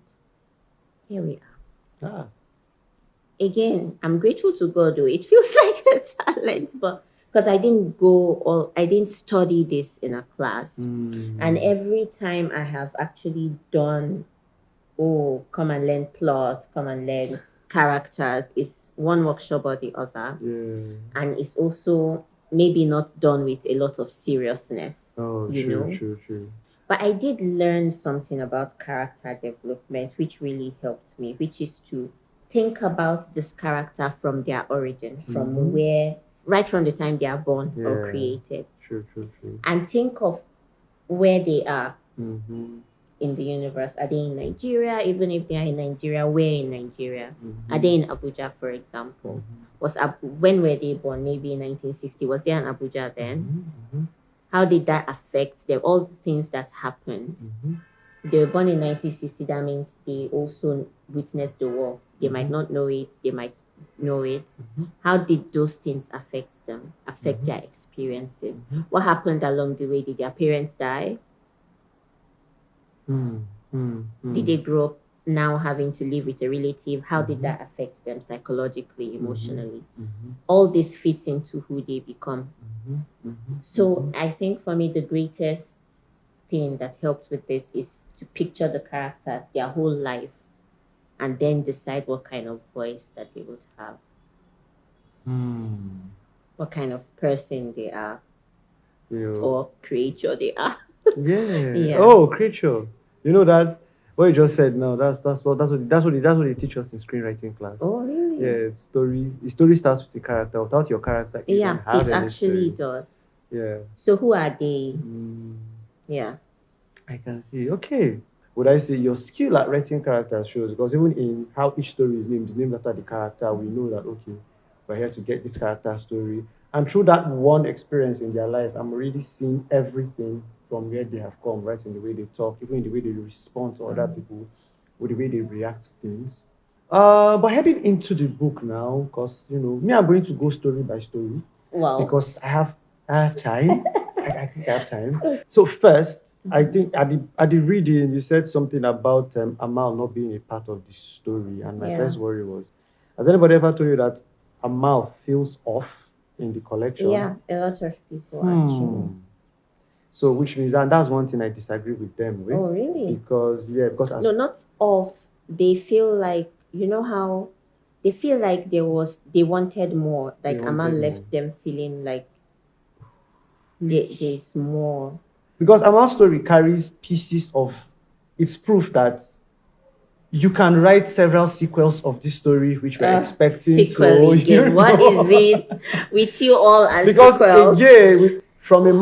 S3: here we are. Again, I'm grateful to God, though. It feels like a talent, but because I didn't study this in a class. And every time I have actually done, come and learn plot, come and learn characters, it's one workshop or the other.
S1: Yeah.
S3: And it's also maybe not done with a lot of seriousness.
S1: True.
S3: But I did learn something about character development, which really helped me, which is to think about this character from their origin, from right from the time they are born or created.
S1: True.
S3: And think of where they are in the universe. Are they in Nigeria? Even if they are in Nigeria, where in Nigeria? Are they in Abuja, for example? When were they born? Maybe in 1960. Was there an Abuja then? How did that affect them? All the things that happened. They were born in 1960. That means they also witnessed the war. They might not know it. They might know it. How did those things affect them? Affect their experiences? What happened along the way? Did their parents die? Did they grow up now having to live with a relative? How did that affect them psychologically, emotionally? All this fits into who they become. So I think for me, the greatest thing that helps with this is to picture the characters, their whole life, and then decide what kind of voice that they would have. What kind of person they are. Or creature they are.
S1: Yeah. Oh, creature. You know that what you just said now, that's what they teach us in screenwriting class.
S3: Oh really?
S1: Yeah, the story starts with the character. Without your character,
S3: it actually does.
S1: Yeah.
S3: So who are they? Yeah.
S1: I can see. Okay. Would I say your skill at writing characters shows, because even in how each story is named after the character, we know that okay, we're here to get this character story. And through that one experience in their life, I'm already seeing everything from where they have come, right? In the way they talk, even in the way they respond to other people, with the way they react to things. But heading into the book now, because me, I'm going to go story by story.
S3: Wow.
S1: Because I have time. I think I have time. So first, I think at the reading, you said something about Amal not being a part of the story, and my first worry was, has anybody ever told you that Amal feels off in the collection?
S3: Yeah, a lot of people actually.
S1: So which means, and that's one thing I disagree with them with.
S3: Oh really?
S1: Because
S3: no, not off. They feel like, how they feel like they wanted more. Like Amal left them feeling like there's more. Because
S1: Amal's story carries pieces of, it's proof that you can write several sequels of this story, which we're expecting
S3: sequel
S1: to.
S3: Again. What is it with you all as
S1: because
S3: sequels?
S1: Again, from a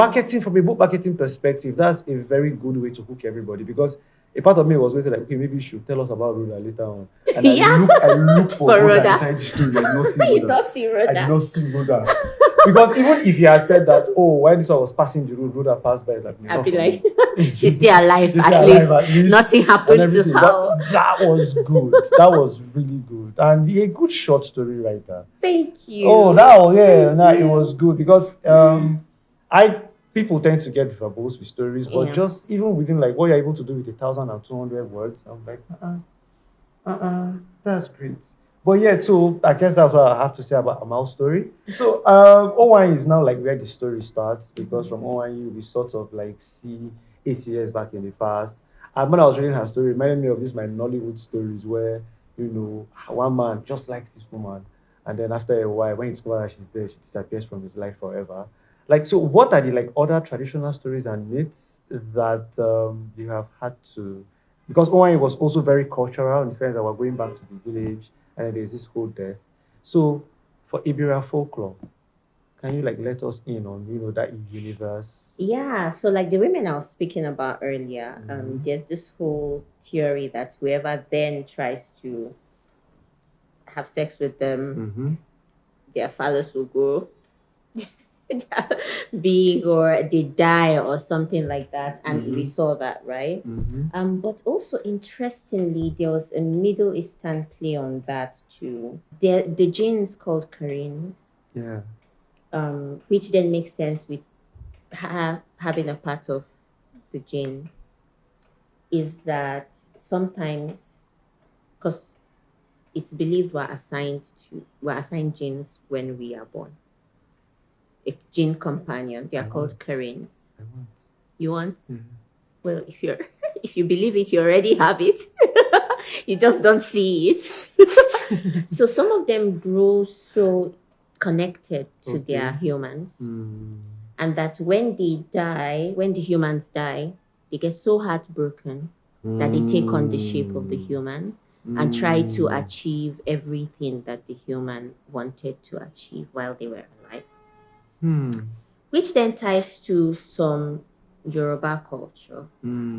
S1: book marketing perspective, that's a very good way to hook everybody. Because a part of me was waiting like, okay, maybe you should tell us about Rhoda later on. And
S3: Yeah.
S1: I looked for
S3: For
S1: Rhoda
S3: Rhoda.
S1: inside the story. I did not see
S3: You
S1: Rhoda.
S3: don't see
S1: I
S3: Rhoda.
S1: did not see Rhoda. Because even if you had said that, oh, while this one was passing the road, Rhoda passed by, like,
S3: I'd be
S1: not
S3: like,
S1: for me.
S3: she's still alive,
S1: She's
S3: at,
S1: still
S3: least.
S1: alive, at least.
S3: Nothing
S1: And
S3: happened to
S1: everything.
S3: her.
S1: That was good. That was really good. And a good short story writer.
S3: Thank you.
S1: Oh, it was good because people tend to get verbose with stories, but
S3: Yeah.
S1: just even within like what you're able to do with 1,200 words, I'm like, that's great. But yeah, so I guess that's what I have to say about Amal's story. So O1 is now like where the story starts because from O1 we sort of like see 8 years back in the past. And when I was reading her story, it reminded me of my Nollywood stories where, one man just likes this woman. And then after a while, when he discovers that she's there, she disappears from his life forever. Like, so what are the like other traditional stories and myths that you have had to, because O1 was also very cultural in the sense that we're going back to the village and there's this whole death. So for Ibira folklore, can you like let us in on that universe?
S3: Yeah, so like the women I was speaking about earlier,
S1: Mhm.
S3: there's this whole theory that whoever then tries to have sex with them, their fathers will grow big or they die or something like that, and we saw that, right? But also interestingly, there was a Middle Eastern play on that too. The jinns called Karins,
S1: Yeah.
S3: which then makes sense with having a part of the jinn, is that sometimes, because it's believed we're assigned jinns when we are born. A jinn companion. They are called Karins.
S1: I want.
S3: You want?
S1: Mhm.
S3: Well, if you believe it, you already have it. You just don't see it. So some of them grow so connected to their humans, and that when the humans die, they get so heartbroken that they take on the shape of the human and try to achieve everything that the human wanted to achieve while they were alive. Which then ties to some Yoruba culture,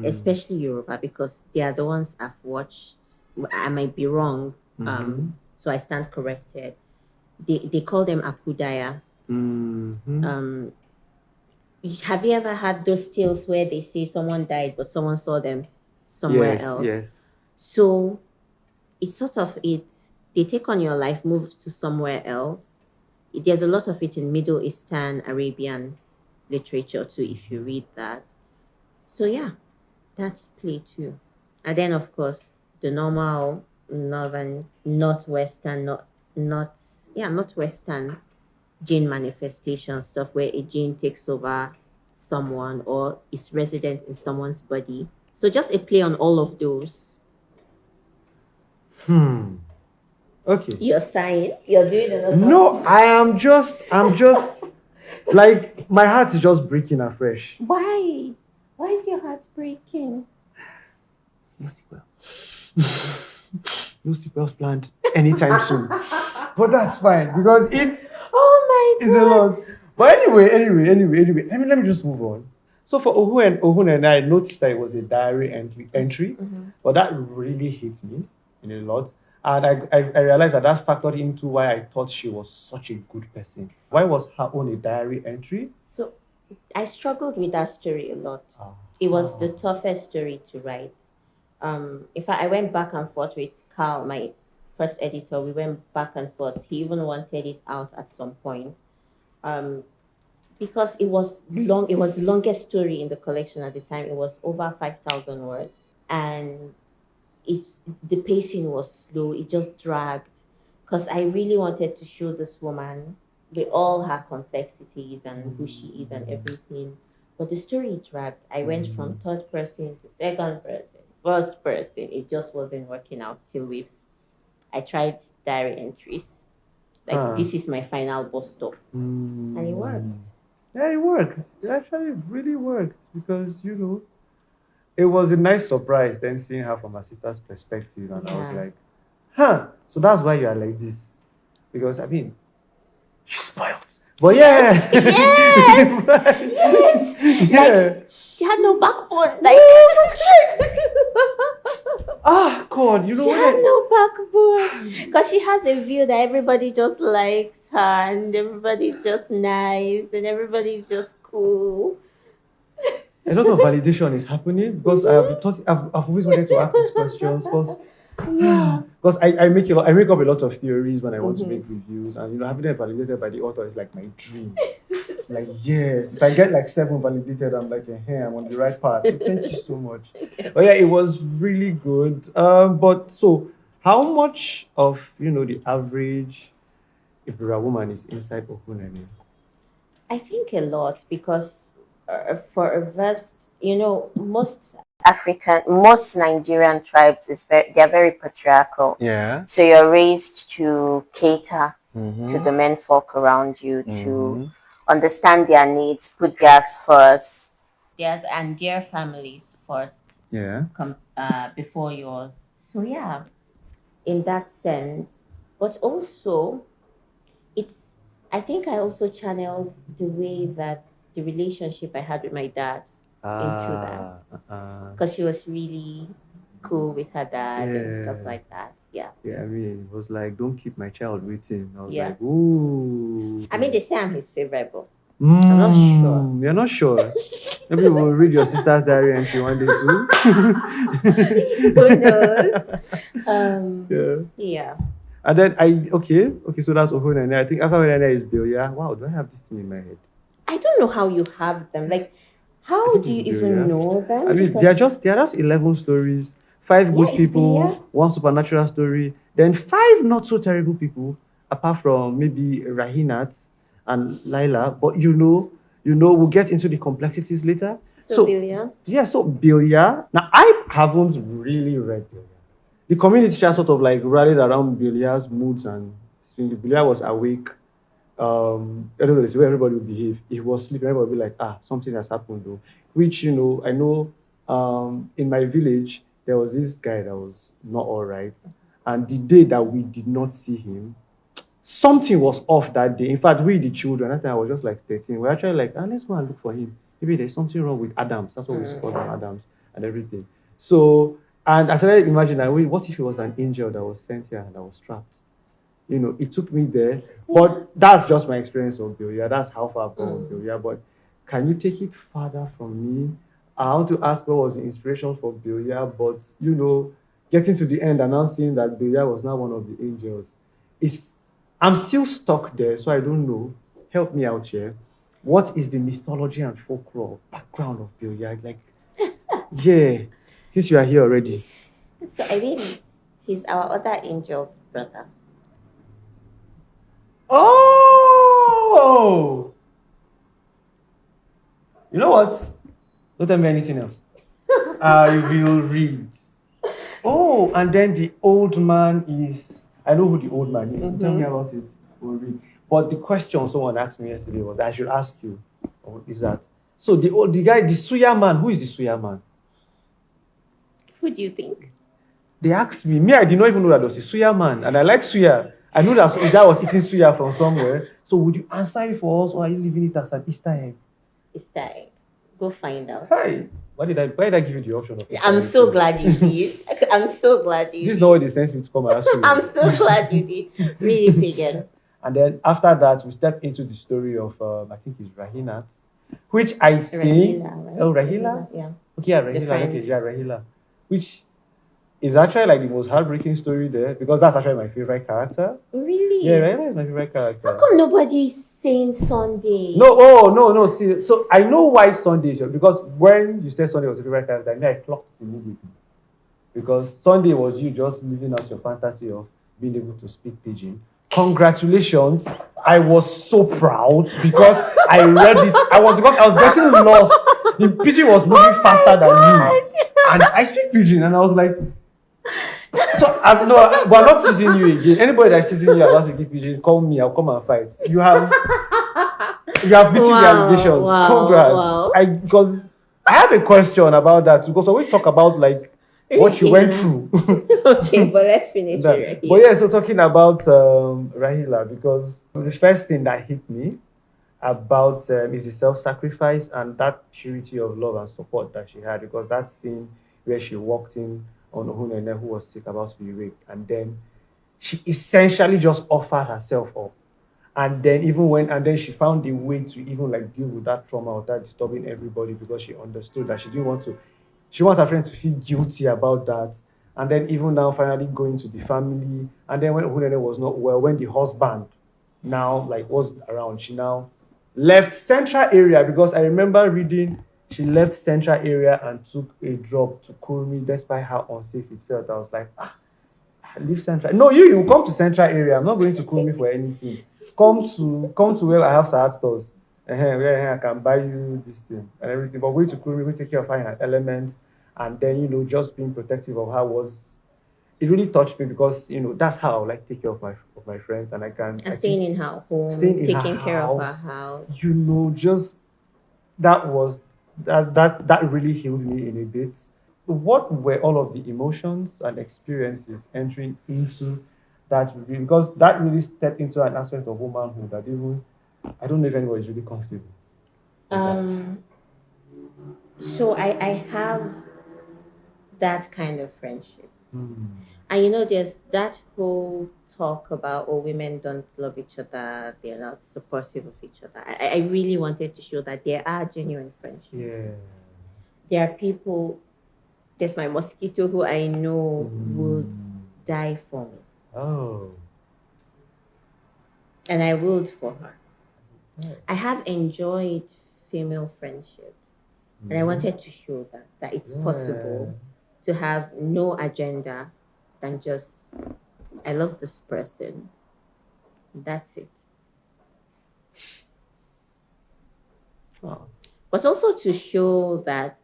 S3: especially Yoruba, because they are the ones I've watched. I might be wrong, so I stand corrected. They call them Apudaya. Have you ever had those tales where they say someone died but someone saw them somewhere else?
S1: Yes.
S3: So it's sort of they take on your life, move to somewhere else. There's a lot of it in Middle Eastern Arabian literature too, if you read that. So yeah, that's play too. And then of course the normal northwestern jinn manifestation stuff, where a jinn takes over someone or is resident in someone's body. So just a play on all of those.
S1: Okay.
S3: You're sighing. You're doing another.
S1: No, I'm just like my heart is just breaking afresh.
S3: Why? Why is your heart breaking?
S1: No sequel. No sequels planned anytime soon. But that's fine because it's
S3: Oh my
S1: a lot. But anyway. Let me just move on. So for Ohun and I noticed that it was a diary entry, but that really hit me in a lot. And I realized that factored into why I thought she was such a good person. Why was her own a diary entry?
S3: So I struggled with that story a lot. It was the toughest story to write. In fact, I went back and forth with Carl, my first editor. We went back and forth. He even wanted it out at some point. Because it was long. It was the longest story in the collection at the time. It was over 5,000 words. And the pacing was slow. It just dragged. Because I really wanted to show this woman with all her complexities and who she is and everything. But the story dragged. I went from third person to second person, first person. It just wasn't working out till I tried diary entries. Like, this is my final bus stop. And it worked.
S1: Yeah, it worked. It actually really worked because, it was a nice surprise then seeing her from her sister's perspective. And I was like, so that's why you are like this. Because, I mean, she's spoiled. But
S3: Yes.
S1: yeah.
S3: Yes.
S1: Yeah.
S3: She had no backbone. Like,
S1: Ah, God, you know
S3: she
S1: what?
S3: had no backbone. Because she has a view that everybody just likes her and everybody's just nice and everybody's just cool.
S1: A lot of validation is happening because I've always wanted to ask these questions because
S3: Yeah.
S1: I make I make up a lot of theories when I want to
S3: Mhm.
S1: make reviews, and having them validated by the author is like my dream. It's like, yes, if I get like 7 validated, I'm like, hey, I'm on the right path. So thank you so much. Oh yeah, it was really good. But so how much of the average Ibira woman is inside Okunene?
S3: I think a lot because for a vast,
S2: Most Nigerian tribes they're very patriarchal.
S1: Yeah.
S2: So you're raised to cater
S1: Mm-hmm.
S2: to the men folk around you, to understand their needs, put theirs first.
S3: theirs and their families first
S1: Yeah.
S3: before yours. So yeah, in that sense, but also it's. I think I also channeled the way that the relationship I had with my dad into that because she was really cool with her dad and stuff
S1: Yeah.
S3: like that. Yeah.
S1: Yeah, I mean, it was like, don't keep my child waiting. I was
S3: Yeah.
S1: like, ooh.
S3: I mean, they say I'm his favorite, but
S1: I'm
S3: not sure.
S1: You're not sure. Maybe we'll read your sister's diary entry one day too.
S3: Who knows?
S1: Yeah.
S3: Yeah.
S1: And then okay, so that's Ohunene. I think after Ohunene is Bill. Yeah. Wow, do I have this thing in my head?
S3: I don't know how you have them. Like, how
S1: think
S3: do you
S1: it's Bill,
S3: even
S1: yeah.
S3: know them?
S1: I mean,
S3: Because-
S1: they are just 11 stories, 5 good
S3: it's
S1: people,
S3: Bill, yeah.
S1: 1 supernatural story, then 5 not so terrible people, apart from maybe Rahinat and Laila. But we'll get into the complexities later.
S3: So Bilia.
S1: Yeah, so Bilia. Now, I haven't really read Bilia. The community just sort of like rallied around Bilia's moods, and Bilia was awake. I don't know, it's where everybody would behave. If he was sleeping, everybody would be like, something has happened though. Which, I know in my village, there was this guy that was not all right. And the day that we did not see him, something was off that day. In fact, we, the children, that time I was just like 13, we're actually like, let's go and look for him. Maybe there's something wrong with Adams. That's what we call them, Adams, and everything. So, and I started imagining, what if it was an angel that was sent here and that was trapped? It took me there. But that's just my experience of Bilia. That's how far I've gone with Bilia. But can you take it further from me? I want to ask what was the inspiration for Bilia, but getting to the end and now seeing that Bilia was not one of the angels. I'm still stuck there, so I don't know. Help me out here. What is the mythology and folklore background of Bilia? Like, yeah, since you are here already.
S3: So I mean, he's our other angel's brother.
S1: Oh! You know what? Don't tell me anything else. I will read. Oh, and then the old man is... I know who the old man is. Tell me about it. We'll read. But the question someone asked me yesterday was, I should ask you, is that... So the guy, the Suya man, who is the Suya man?
S3: Who do you think?
S1: They asked me. I did not even know that there was a Suya man. And I like Suya. I knew that the guy was eating Suya from somewhere. So would you answer it for us, or are you leaving it as an Easter egg?
S3: Easter egg. Go find out.
S1: Hi. Why did I give you the option of
S3: I'm so glad you did. I'm so glad you did.
S1: This is not what they sent me to come and ask you.
S3: I'm so glad you did. Really figured.
S1: And then after that, we step into the story of, I think it's Rahinat, which I think...
S3: Rahila, right?
S1: Oh, Rahila?
S3: Yeah.
S1: Okay, yeah, Rahila. Okay, yeah, Rahila. Which is actually like the most heartbreaking story there, because that's actually my favorite character.
S3: Really?
S1: Yeah, Rahila is my favorite character.
S3: How come nobody's saying Sunday?
S1: No. See, so I know why Sunday is because when you said Sunday was your favorite character, I clocked it immediately. Because Sunday was you just living out your fantasy of being able to speak pidgin. Congratulations. I was so proud because I read it. I was getting lost. The pidgin was moving faster than you. And I speak pidgin, and I was like, so we're not teasing you again. Anybody that's teasing you about speaking pidgin, call me, I'll come and fight. You have beaten the allegations. Congrats. Because I have a question about that too, because when we talk about like what you went through.
S3: Okay, but let's finish
S1: But yeah, so talking about Rahila, because the first thing that hit me about is the self-sacrifice and that purity of love and support that she had, because that scene where she walked in on Ohunene, who was sick, about to be raped, and then she essentially just offered herself up. And then she found a way to even like deal with that trauma without disturbing everybody, because she understood that she wants her friends to feel guilty about that. And then even now finally going to the family. And then when Ohunene was not well, when the husband now like was around, she now left central area, because I remember reading she left central area and took a drop to Kurmi despite how unsafe it felt. I was like, leave central. No, you come to central area. I'm not going to Kurmi for anything. Come to where I have Sahat stores. Where I can buy you this thing and everything. But going to Kurmi, we take care of her elements, and then just being protective of her it really touched me, because that's how I like take care of my friends, and
S3: staying in her home, taking care of her house.
S1: Just that really healed me in a bit. What were all of the emotions and experiences entering into that review? Because that really stepped into an aspect of womanhood that even I don't know if anyone is really comfortable with that.
S3: So I have that kind of friendship. And there's that whole talk about women don't love each other, they're not supportive of each other. I really wanted to show that there are genuine friendships.
S1: Yeah.
S3: There are people. There's my mosquito who I know would die for me.
S1: Oh.
S3: And I would for her. I have enjoyed female friendships. And I wanted to show that it's possible to have no agenda than just, I love this person. That's it.
S1: Oh.
S3: But also to show that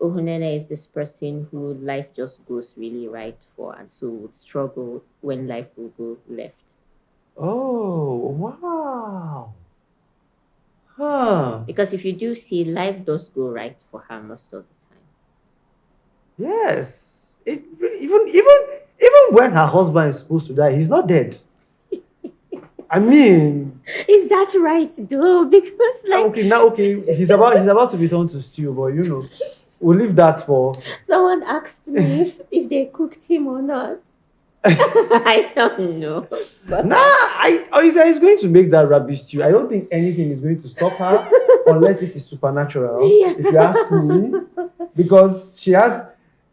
S3: Ohunene is this person who life just goes really right for, and so would struggle when life will go left.
S1: Oh, wow. Huh.
S3: Because if you do see, life does go right for her most of the time.
S1: Yes. Even when her husband is supposed to die, he's not dead. I mean,
S3: is that right though? Because
S1: okay, he's about to be turned to stew, but we'll leave that for.
S3: Someone asked me if they cooked him or not. I don't know.
S1: He's going to make that rubbish stew. I don't think anything is going to stop her unless it is supernatural. Yeah. If you ask me, because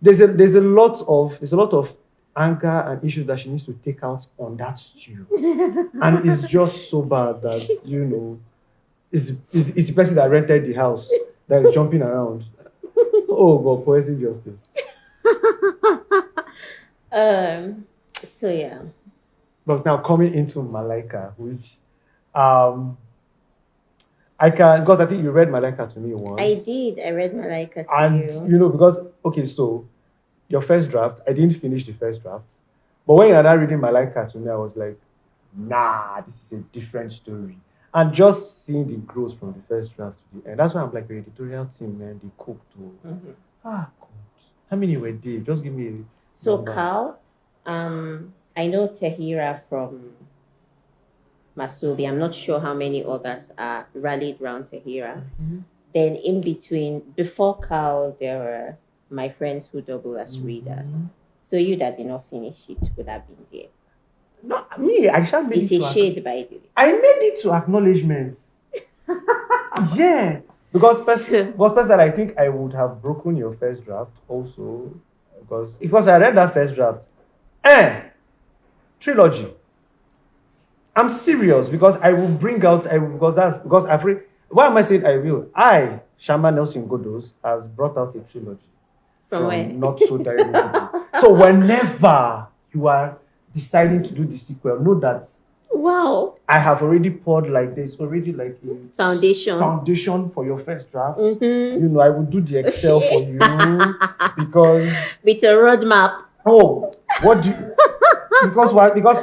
S1: there's a lot of anger and issues that she needs to take out on that stew, and it's just so bad that it's the person that rented the house that is jumping around. Oh God, poetic justice.
S3: So yeah.
S1: But now coming into Malaika, which I can, because I think you read Malaika to me once.
S3: I did. I read Malaika to
S1: you. Because so your first draft, I didn't finish the first draft, but when you're now reading Malaika to me, I was like, nah, this is a different story. And just seeing the growth from the first draft to the end, that's why I'm like, the editorial team, man, they cooked. God. How many were there? Just give me a
S3: So
S1: number.
S3: Carl, I know Tahira from Masobe. I'm not sure how many others are rallied around Tahira. Then in between, before Carl, there were my friends who double as readers. So you that did not finish it would have been there.
S1: No, me, I shall make
S3: it's a shade, by the way.
S1: I made it to acknowledgements. Yeah. Because personally, I think I would have broken your first draft also. Because I read that first draft. Trilogy. I'm serious, because I will bring out, why am I saying I will? Shammah Godoz, has brought out a trilogy.
S3: From where?
S1: Not so terrible. So whenever you are deciding to do the sequel, know that
S3: wow,
S1: I have already poured there's already a foundation for your first draft. I will do the Excel for you because
S3: with a roadmap.
S1: Oh, what do you? Because why? Because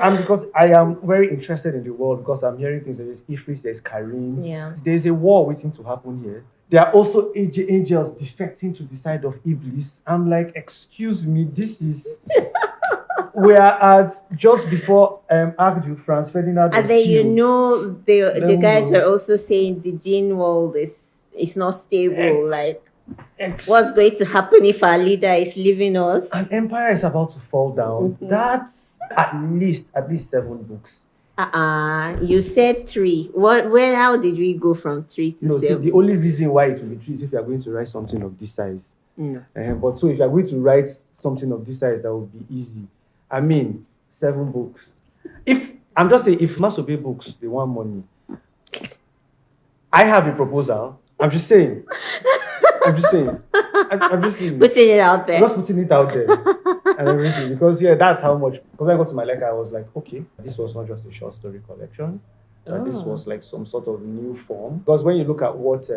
S1: I am very interested in the world, because I'm hearing things like this. Ifris, there's Karim.
S3: Yeah.
S1: There's a war waiting to happen here. There are also angels defecting to the side of Iblis. I'm like, excuse me, this is we are at just before Archduke Franz Ferdinand.
S3: And then the guys were also saying the gene world is not stable. What's going to happen if our leader is leaving us?
S1: An empire is about to fall down.
S3: Mm-hmm.
S1: That's at least 7 books.
S3: You said 3. How did we go from 3 to 7?
S1: See, the only reason why it will be 3 is if you are going to write something of this size. But so if you are going to write something of this size, that would be easy. I mean, 7 books. If Masobe books, they want money. I have a proposal. I'm just saying. I'm just saying.
S3: Putting it out there.
S1: Just putting it out there. And everything. Because, that's how much. Because when I got to my lecture, I was like, okay, this was not just a short story collection. This was like some sort of new form. Because when you look at what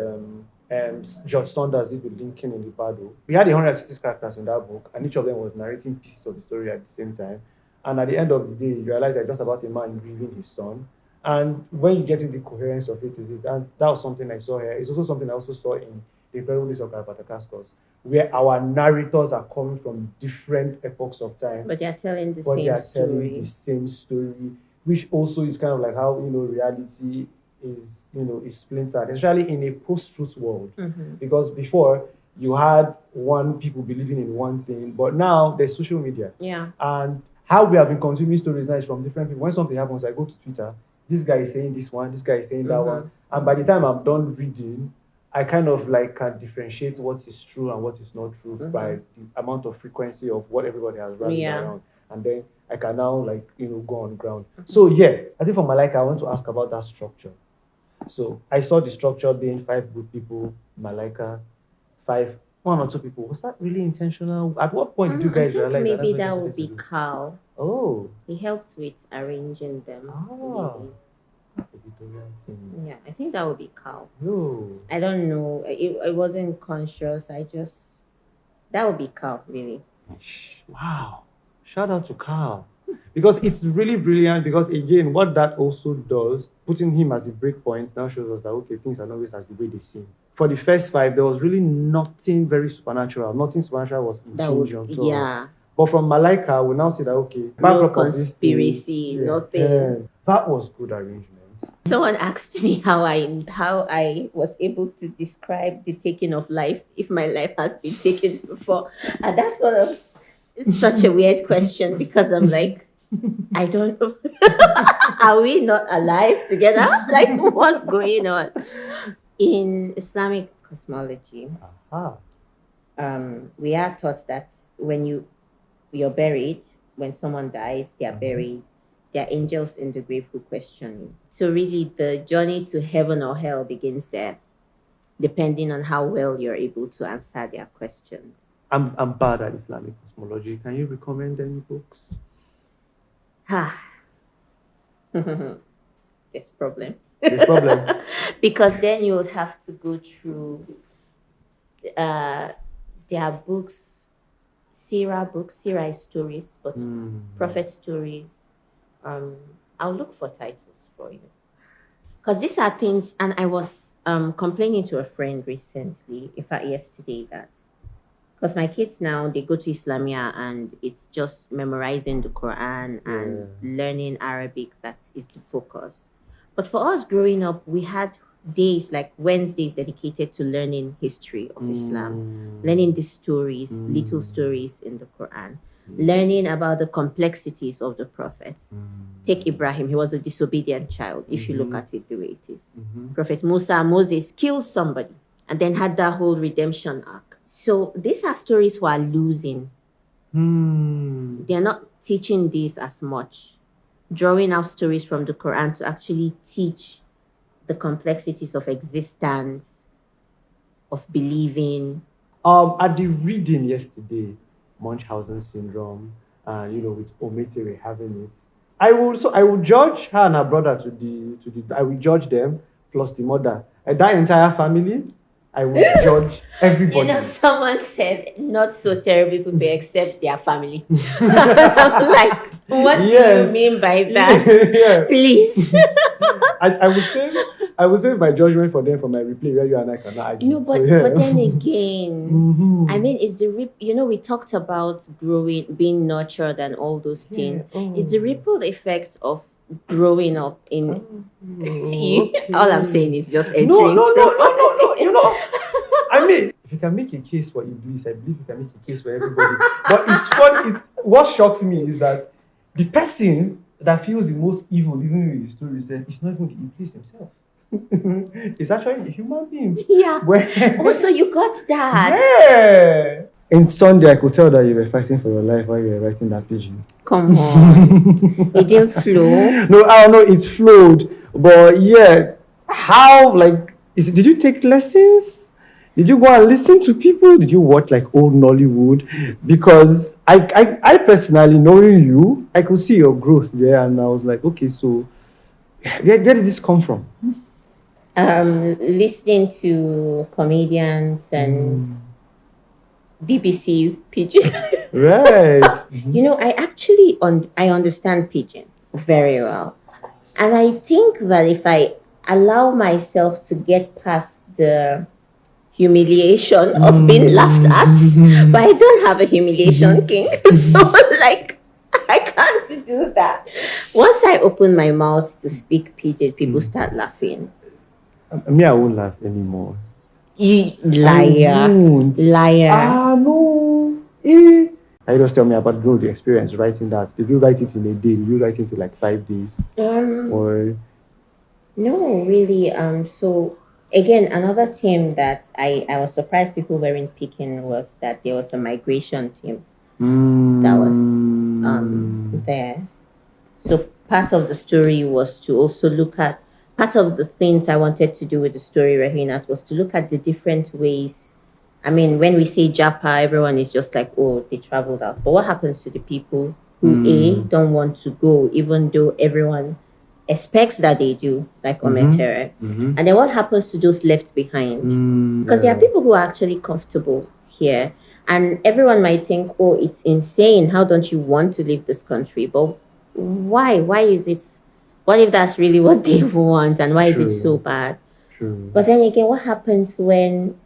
S1: George Saunders did with Lincoln in Leopard House, we had 160 characters in that book, and each of them was narrating pieces of the story at the same time. And at the end of the day, you realize that just about a man grieving his son. And when you get into the coherence of it, and that was something I saw here. It's also something I also saw in The Incredible List of Galapagos, where our narrators are coming from different epochs of time.
S3: But they are telling the
S1: same story, which also is kind of like how, reality is splintered, especially in a post-truth world.
S3: Mm-hmm.
S1: Because before, you had people believing in one thing, but now there's social media.
S3: Yeah.
S1: And how we have been consuming stories now is from different people. When something happens, I go to Twitter, this guy is saying this one, this guy is saying that one. And by the time I'm done reading, I kind of can differentiate what is true and what is not true by the amount of frequency of what everybody has rallied around. And then I can now go on ground. So I think for Malika, I want to ask about that structure. So I saw the structure being 5 good people, Malika, 1 or 2 people. Was that really intentional? At what point did you guys realize
S3: maybe that would be Carl?
S1: Oh.
S3: He helped with arranging them. Yeah, I think that would be Carl.
S1: No.
S3: I don't know. I wasn't conscious. That would be Carl, really.
S1: Wow. Shout out to Carl. Because it's really brilliant, because again, what that also does, putting him as a breakpoint now shows us that, okay, things are not always as the way they seem. For the first 5, there was really nothing very supernatural. Nothing supernatural was impinged on.
S3: Yeah.
S1: But from Malika, we now see that, okay,
S3: no conspiracy, nothing.
S1: That was good arrangement.
S3: Someone asked me how I was able to describe the taking of life if my life has been taken before. And that's it's such a weird question, because I'm like, I don't know. Are we not alive together? What's going on? In Islamic cosmology, we are taught that when you're buried, when someone dies, they are buried. There are angels in the grave who question you. So really, the journey to heaven or hell begins there, depending on how well you're able to answer their questions.
S1: I'm bad at Islamic cosmology. Can you recommend any books?
S3: There's problem.
S2: Because then you would have to go through their books, Sirah is stories, but prophet stories. I'll look for titles for you. Because these are things, and I was complaining to a friend recently, in fact yesterday, that because my kids now, they go to Islamia and it's just memorizing the Quran and learning Arabic that is the focus. But for us growing up, we had days like Wednesdays dedicated to learning history of Islam, learning the stories, little stories in the Quran, learning about the complexities of the prophets. Take Ibrahim, he was a disobedient child, if you look at it the way it is. Prophet Moses killed somebody and then had that whole redemption arc. So these are stories we are losing. They're not teaching these as much. Drawing out stories from the Quran to actually teach the complexities of existence, of believing.
S1: At the reading yesterday, Munchausen syndrome, with Ometere having it. I will judge her and her brother I will judge them plus the mother. And that entire family, I will judge everybody.
S3: Someone said not so terrible people except their family. I'm like, What do you
S1: Yes.
S3: mean by that?
S1: Yeah.
S3: Please.
S1: I would save my judgment for them for my replay where you and I cannot argue.
S3: But
S1: So, yeah.
S3: but then again,
S1: Mhm.
S3: I mean, it's the we talked about growing, being nurtured, and all those things. It's the ripple effect of growing up in. All I'm saying is just entering.
S1: No. You know, I mean, if you can make a case for Iblis, I believe you can make a case for everybody. But it's fun. What shocks me is that the person that feels the most evil, even in the story, said it's not even the Iblis himself. It's actually the human beings.
S3: Yeah.
S1: Where,
S3: So you got that.
S1: yeah. In Sunday, I could tell that you were fighting for your life while you were writing that pigeon.
S3: Come on. It didn't flow.
S1: No, I don't know. It's flowed, but yeah. How did you take lessons? Did you go and listen to people? Did you watch like old Nollywood? Because I personally, knowing you, I could see your growth there, and I was like, okay, so where did this come from?
S3: Listening to comedians and BBC Pidgin.
S1: Right.
S3: You know, I actually I understand Pidgin very well, and I think that if I allow myself to get past the humiliation of being laughed at, but I don't have a humiliation king, so like I can't do that. Once I open my mouth to speak Pidgin, people start laughing.
S1: Me, I won't laugh anymore.
S3: You liar. Liar.
S1: No. I just tell me about the experience writing that. Did you write it in a day? Did you write it in like 5 days? Or
S3: no, really. So again, another team that I was surprised people weren't picking was that there was a migration team that was there. So part of the story was to also look at part of the things I wanted to do with the story, Rahinat, was to look at the different ways. I mean, when we say Japa, everyone is just like, oh, they traveled out. But what happens to the people who don't want to go, even though everyone expects that they do, like Ometere? And then what happens to those left behind? Because there are people who are actually comfortable here. And everyone might think, oh, it's insane. How don't you want to leave this country? But why? Why is it? What if that's really what they want? And why is it so bad?
S1: True.
S3: But then again, what happens when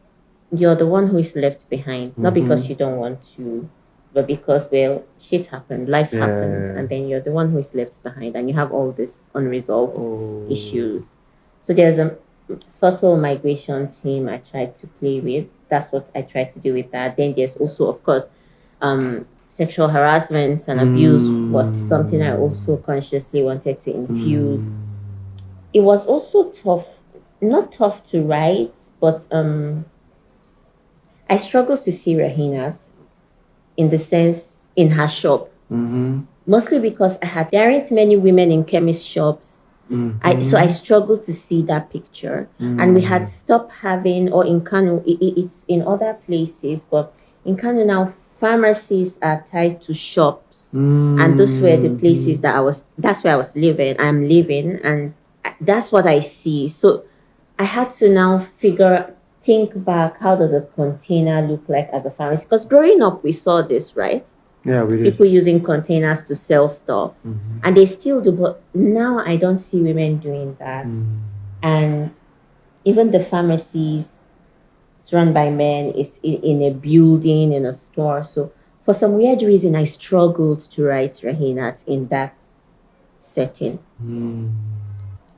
S3: you're the one who is left behind? Not because you don't want to, but because, well, shit happened, life happened, and then you're the one who is left behind, and you have all this unresolved issues. So there's a subtle migration theme I tried to play with. That's what I tried to do with that. Then there's also, of course, sexual harassment and abuse was something I also consciously wanted to infuse. It was also tough, not tough to write, but I struggled to see Rahinat in the sense in her shop. Mostly because there aren't many women in chemist shops. So I struggled to see that picture. And we had stopped having, or in Kano, it's in other places, but in Kano now, pharmacies are tied to shops. And those were the places that's where I was living. I'm living, and that's what I see. So I had to now think back, how does a container look like as a pharmacy? Because growing up, we saw this, right?
S1: Yeah, we did.
S3: People using containers to sell stuff. And they still do, but now I don't see women doing that. And even the pharmacies, it's run by men, it's in a building, in a store. So for some weird reason, I struggled to write Rahinat in that setting.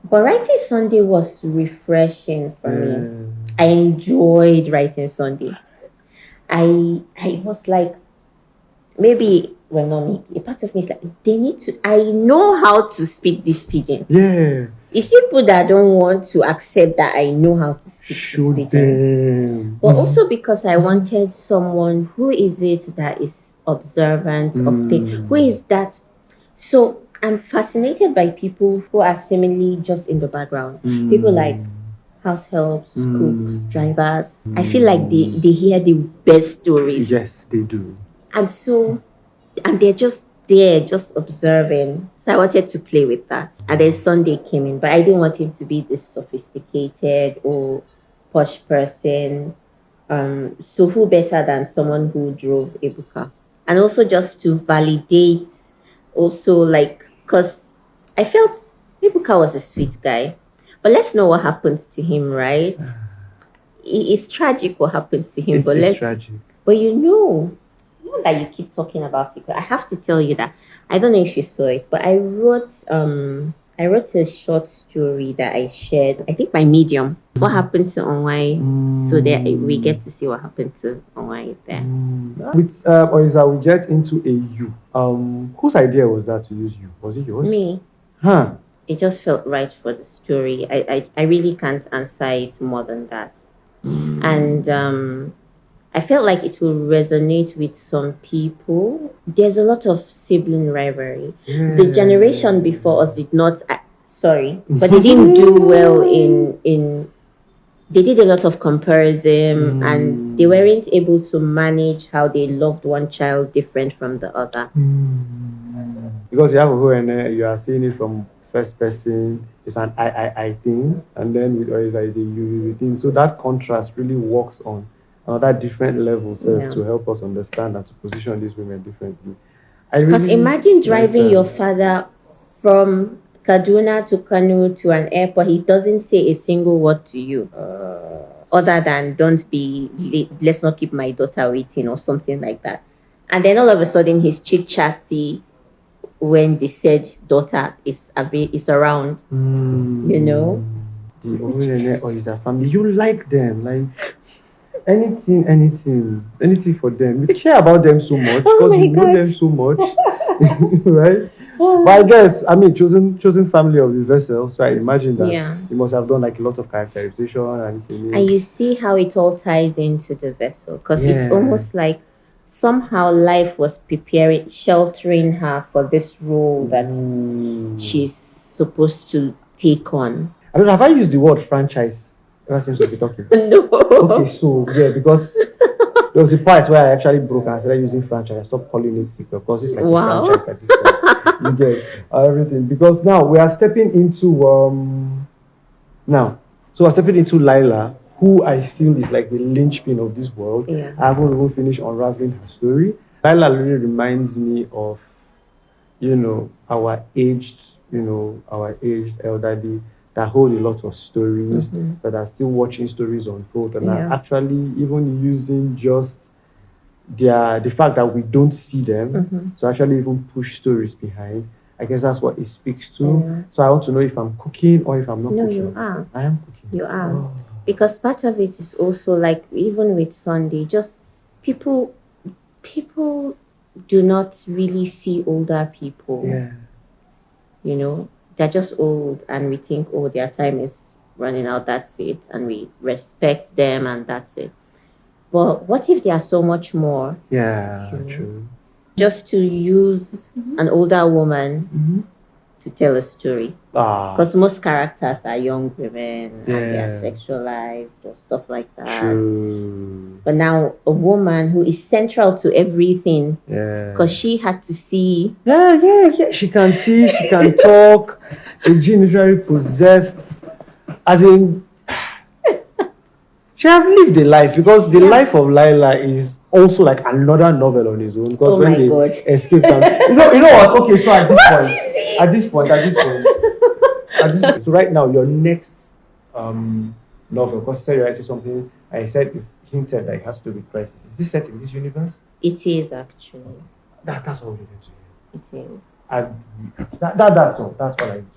S3: But writing Sunday was refreshing for me. I enjoyed writing Sunday. I was like, maybe, well, not maybe, a part of me is like, I know how to speak this pidgin.
S1: Yeah.
S3: It's people that don't want to accept that I know how to speak this pidgin. But also because I wanted someone who is it that is observant of things. Who is that? So I'm fascinated by people who are seemingly just in the background. People like house helps, cooks, drivers. I feel like they hear the best stories.
S1: Yes, they do.
S3: And they're just there, just observing. So I wanted to play with that. And then Sunday came in, but I didn't want him to be this sophisticated or posh person. So who better than someone who drove Ebuka? And also just to validate, also like, because I felt Ibuka was a sweet guy, but let's know what happened to him, right? It's tragic what happened to him,
S1: It's tragic.
S3: But you know that you keep talking about secret. I have to tell you that I don't know if you saw it, but I wrote a short story that I shared. I think by Medium. What happened to Onwai? So that we get to see what happened to Onwai there.
S1: With Oiza, we get into a you. Whose idea was that to use you? Was it yours?
S3: Me.
S1: Huh.
S3: It just felt right for the story. I really can't answer it more than that. And I felt like it will resonate with some people. There's a lot of sibling rivalry. The generation before us did not, but they didn't do well in. They did a lot of comparison, and they weren't able to manage how they loved one child different from the other.
S1: Because you have a whole and you are seeing it from first person. It's an I thing, and then with Oiza is a you thing. So that contrast really works on another different level to help us understand and to position these women differently.
S3: Because imagine driving your father from Kaduna to Kano to an airport. He doesn't say a single word to you, other than "Don't be late. Let's not keep my daughter waiting" or something like that. And then all of a sudden, he's chit chatty when they said daughter is around. You know.
S1: The Omenene or is that family? You like them, like anything for them. You care about them so much because you know them so much, right? But I guess, chosen family of the vessel. So I imagine that you must have done like a lot of characterization and
S3: you see how it all ties into the vessel, because it's almost like somehow life was sheltering her for this role that she's supposed to take on.
S1: I don't know, have I used the word franchise ever since we've been talking?
S3: No.
S1: Okay, so because there was a part where I actually broke and I started using franchise. I stopped calling it sequel because it's like a franchise at this point. You get everything. Because now we are stepping into we're stepping into Lila, who I feel is like the linchpin of this world.
S3: Yeah.
S1: I haven't even finished unraveling her story. Lila really reminds me of, our aged elderly that hold a lot of stories, that are still watching stories unfold and are actually even using just the fact that we don't see them to actually even push stories behind. I guess that's what it speaks to.
S3: Yeah.
S1: So I want to know if I'm cooking or if I'm not cooking.
S3: No, you are.
S1: I am cooking.
S3: You are. Because part of it is also like, even with Sunday, just people do not really see older people.
S1: Yeah.
S3: They're just old, and we think, their time is running out, that's it, and we respect them, and that's it. But what if they are so much more?
S1: Yeah, true.
S3: Just to use an older woman to tell a story. Because most characters are young women and they are sexualized or stuff like that.
S1: True.
S3: But now a woman who is central to everything, because she had to see.
S1: Yeah. She can see, she can talk. A gene very possessed. As in, she has lived a life, because the life of Lila is also like another novel on its own. Because when they escaped, you know what? Okay, so at this point, so right now, your next novel, because you said you're writing something, I said you hinted that it has to be crisis. Is this set in this universe?
S3: It is actually.
S1: That's all you need to
S3: hear. It is.
S1: And that's all. That's what I need to hear.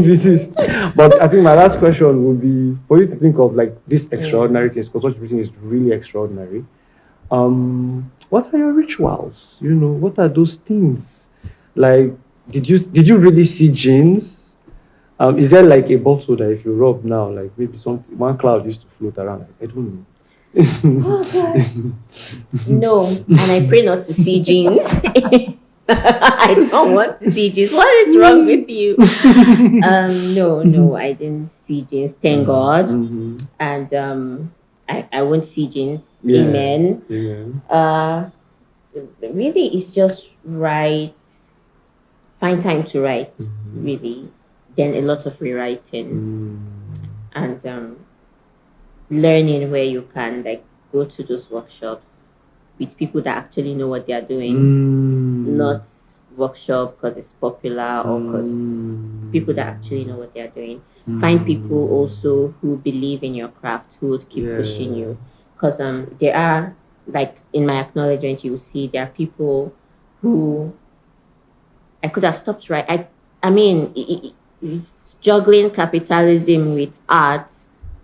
S3: Resist.
S1: But I think my last question would be for you to think of like this extraordinary things, because what you're reading is really extraordinary. What are your rituals? What are those things? Like, did you really see genes? Is there like a bottle that if you rub now, like maybe one cloud used to float around? I don't know.
S3: No, and I pray not to see genes. I don't want to see jeans. What is wrong with you? No, I didn't see jeans. Thank God. And I won't see jeans.
S1: Yeah.
S3: Amen. Really, it's just write. Find time to write. Really, then a lot of rewriting and learning where you can, like go to those workshops with people that actually know what they are doing, not workshop because it's popular or because people that actually know what they're doing. Find people also who believe in your craft, who would keep pushing you. Because there are, like in my acknowledgement, you will see there are people who I could have stopped I mean, juggling capitalism with art,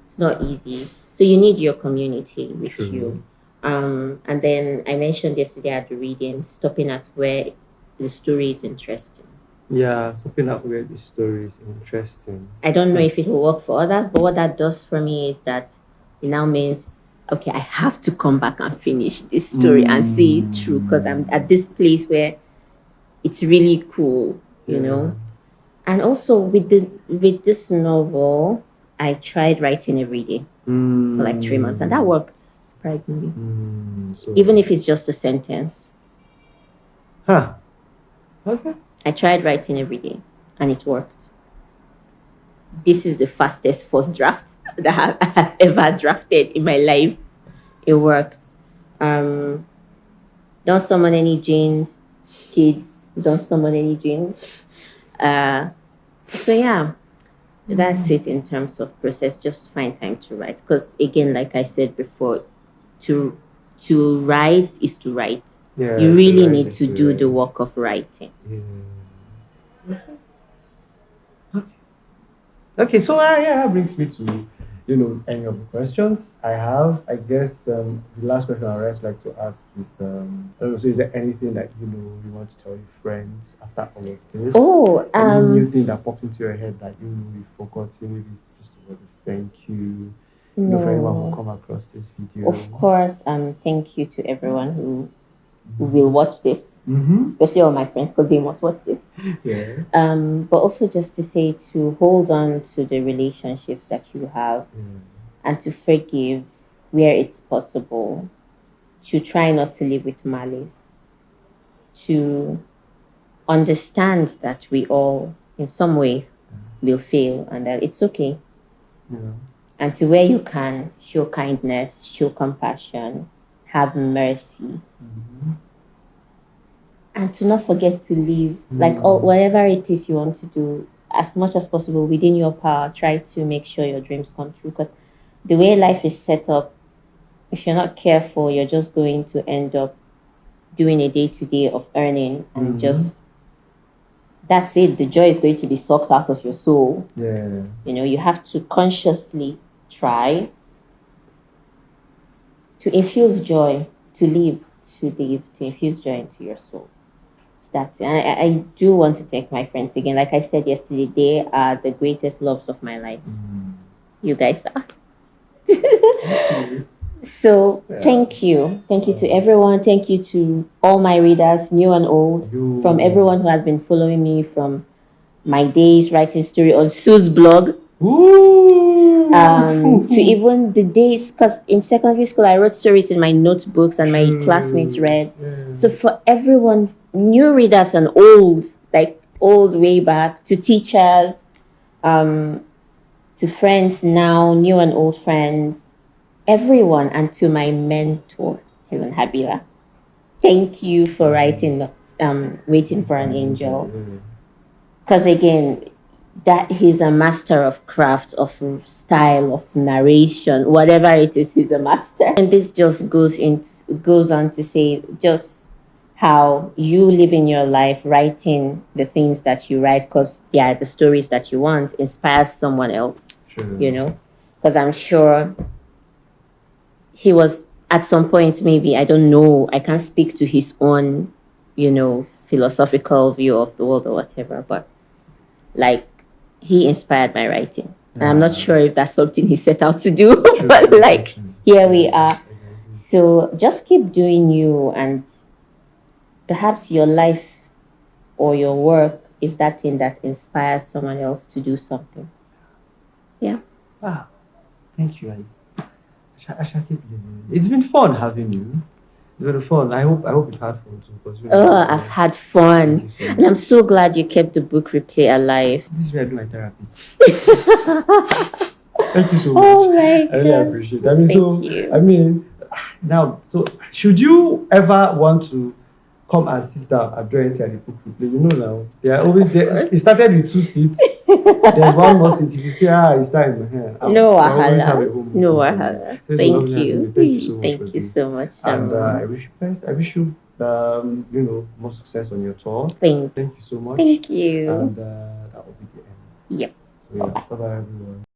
S3: it's not easy. So you need your community with you. And then I mentioned yesterday at the reading, stopping at where the story is interesting.
S1: Yeah, stopping at where the story is interesting.
S3: I don't know if it will work for others, but what that does for me is that it now means, okay, I have to come back and finish this story and see it through because I'm at this place where it's really cool, you know. And also with this novel, I tried writing every day for like 3 months, and that worked surprisingly. Even if it's just a sentence.
S1: Okay.
S3: I tried writing every day, and it worked. This is the fastest first draft that I have ever drafted in my life. It worked. Don't summon any genes, kids. Don't summon any genes. So yeah, that's it in terms of process. Just find time to write, because again, like I said before, to write is to write.
S1: Yeah,
S3: you really need to do the work of writing.
S1: Okay, so that brings me to any of the questions I have. I guess the last question I'd like to ask is so is there anything that you want to tell your friends after all of this? Any new thing that popped into your head that you've forgotten, maybe just a word of thank you, for anyone who come across this video?
S3: Of course, thank you to everyone who will watch this, especially all my friends, because they must watch this.
S1: Yeah.
S3: But also just to say to hold on to the relationships that you have and to forgive where it's possible, to try not to live with malice, to understand that we all in some way will fail and that it's okay. And to where you can, show kindness, show compassion, have mercy. And to not forget to live, whatever it is you want to do, as much as possible within your power, try to make sure your dreams come true. Because the way life is set up, if you're not careful, you're just going to end up doing a day-to-day of earning and just, that's it. The joy is going to be sucked out of your soul.
S1: Yeah.
S3: You have to consciously try to infuse joy, to infuse joy into your soul. That's it. And I do want to thank my friends again. Like I said yesterday, they are the greatest loves of my life. You guys are. So thank you to everyone. Thank you to all my readers, new and old, from everyone who has been following me from my days writing story on Sue's blog. To even the days, because in secondary school I wrote stories in my notebooks and my classmates read. So for everyone, new readers and old way back, to teachers, to friends now, new and old friends, everyone, and to my mentor, Helen Habila. Thank you for writing Waiting for an Angel. Because again, that he's a master of craft, of style, of narration, whatever it is, he's a master. And this just goes on to say just how you live in your life, writing the things that you write, because they are the stories that you want, inspires someone else. Because I'm sure he was at some point, maybe, I don't know, I can't speak to his own philosophical view of the world or whatever, but he inspired my writing. And I'm not sure if that's something he set out to do, but here we are. So just keep doing you, and perhaps your life or your work is that thing that inspires someone else to do something. Yeah.
S1: Wow. Thank you. I shall keep living. It's been fun having you. It's been fun. I hope you've had fun too.
S3: I've had fun. And I'm so glad you kept the book replay alive.
S1: This is where I do my therapy. Thank you so much.
S3: Oh my God.
S1: I really appreciate it. Now, so should you ever want to come and sit down and draw anything at the book replay. You know now, they are always there. It started with 2 seats. There's one more seat. If you say, it's time in my hand.
S3: No wahala. No wahala. Thank you.
S1: Thank you so much. And I wish you more success on your tour.
S3: Thank
S1: you so much.
S3: Thank you.
S1: And that will be the end.
S3: Yep.
S1: So, bye bye everyone.